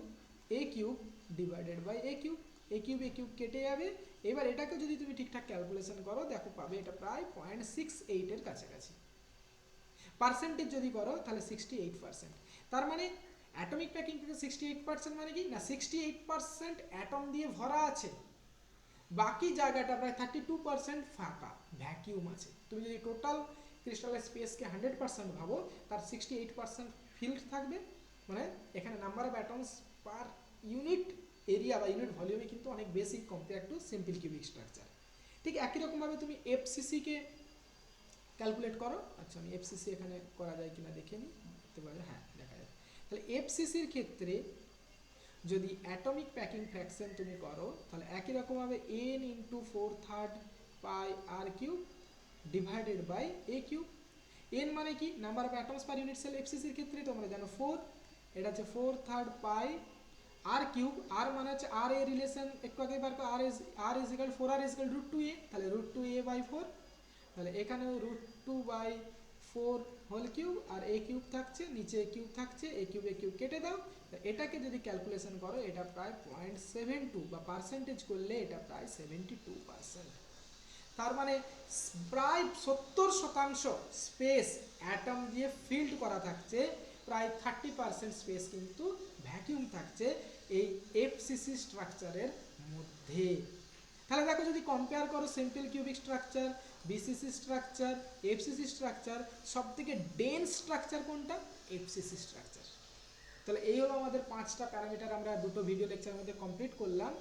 a cube divided by a cube. A cube কেটে যাবে। এবার এটাকে যদি তুমি ঠিকঠাক ক্যালকুলেশন করো, দেখো পাবে এটা প্রায় 0.68 এর কাছাকাছি। পার্সেন্টেজ যদি করো তাহলে 68%। তার মানে অ্যাটমিক প্যাকিং থেকে 68% মানে কি না, 68% অ্যাটম দিয়ে ভরা আছে, বাকি জায়গাটা প্রায় 32% ফাঁকা ভ্যাকিউম আছে। তুমি যদি টোটাল ক্রিস্টালের স্পেসকে 100% ভাবো, তার 68% ফিল্ড থাকবে, মানে এখানে number of atoms per unit area বা ইউনিট ভলিউমে কিন্তু অনেক বেশি compare to simple cubic structure. ঠিক একই রকমভাবে তুমি এফসিসিকে ক্যালকুলেট করো। আচ্ছা আমি এফসিসি এখানে করা যায় কিনা দেখে নিই, দেখতে পারো হ্যাঁ দেখা যায়। তাহলে এফসিসির ক্ষেত্রে যদি অ্যাটমিক প্যাকিং ফ্র্যাকশন তুমি করো তাহলে একই রকমভাবে N into 4/3 pi r cube divided by a cube. N মানে কি number of atoms per unit cell এফসিসির ক্ষেত্রে তোমরা জানো 4, এটা হচ্ছে 4/3 পাই আর কিউব। আর মানে হচ্ছে আর এ রিলেশন একটু আগে বার r is equal 4r is equal √2a, তাহলে √2a/4। তাহলে এখানেও √2/4 হোল কিউব আর এ কিউব থাকছে, নিচে এ কিউব থাকছে, এ কিউব কেটে দাও। এটাকে যদি ক্যালকুলেশন করো এটা প্রায় 0.72 বা পার্সেন্টেজ করলে এটা প্রায় 72%। তার মানে প্রায় 70% স্পেস অ্যাটম দিয়ে ফিল্ড করা থাকছে, প্রায় 30% স্পেস কিন্তু ভ্যাকিউম থাকছে এই এফসিসি স্ট্রাকচারের মধ্যে। তাহলে দেখো যদি কম্পেয়ার করো simple cubic structure, BCC structure, FCC structure, সব থেকে ডেন্স স্ট্রাকচার কোনটা? FCC structure. তাহলে এই হলো আমাদের 5টা প্যারামিটার আমরা দুটো ভিডিও লেকচারের মধ্যে কমপ্লিট করলাম।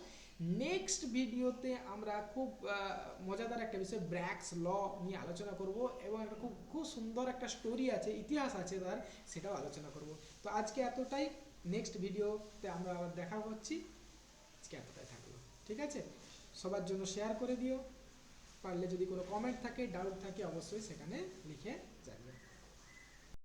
নেক্সট ভিডিওতে আমরা খুব মজাদার একটা বিষয় ব্র্যাগস ল নিয়ে আলোচনা করব এবং একটা খুব খুব সুন্দর একটা স্টোরি আছে, ইতিহাস আছে তার, সেটাও আলোচনা করব। তো আজকে এতটাই, নেক্সট ভিডিওতে আমরা আবার দেখা হচ্ছি। আজকে এতটাই থাকলো, ঠিক আছে? সবার জন্য শেয়ার করে দিও, পারলে যদি কোনো কমেন্ট থাকে ডাউট থাকে অবশ্যই সেখানে লিখে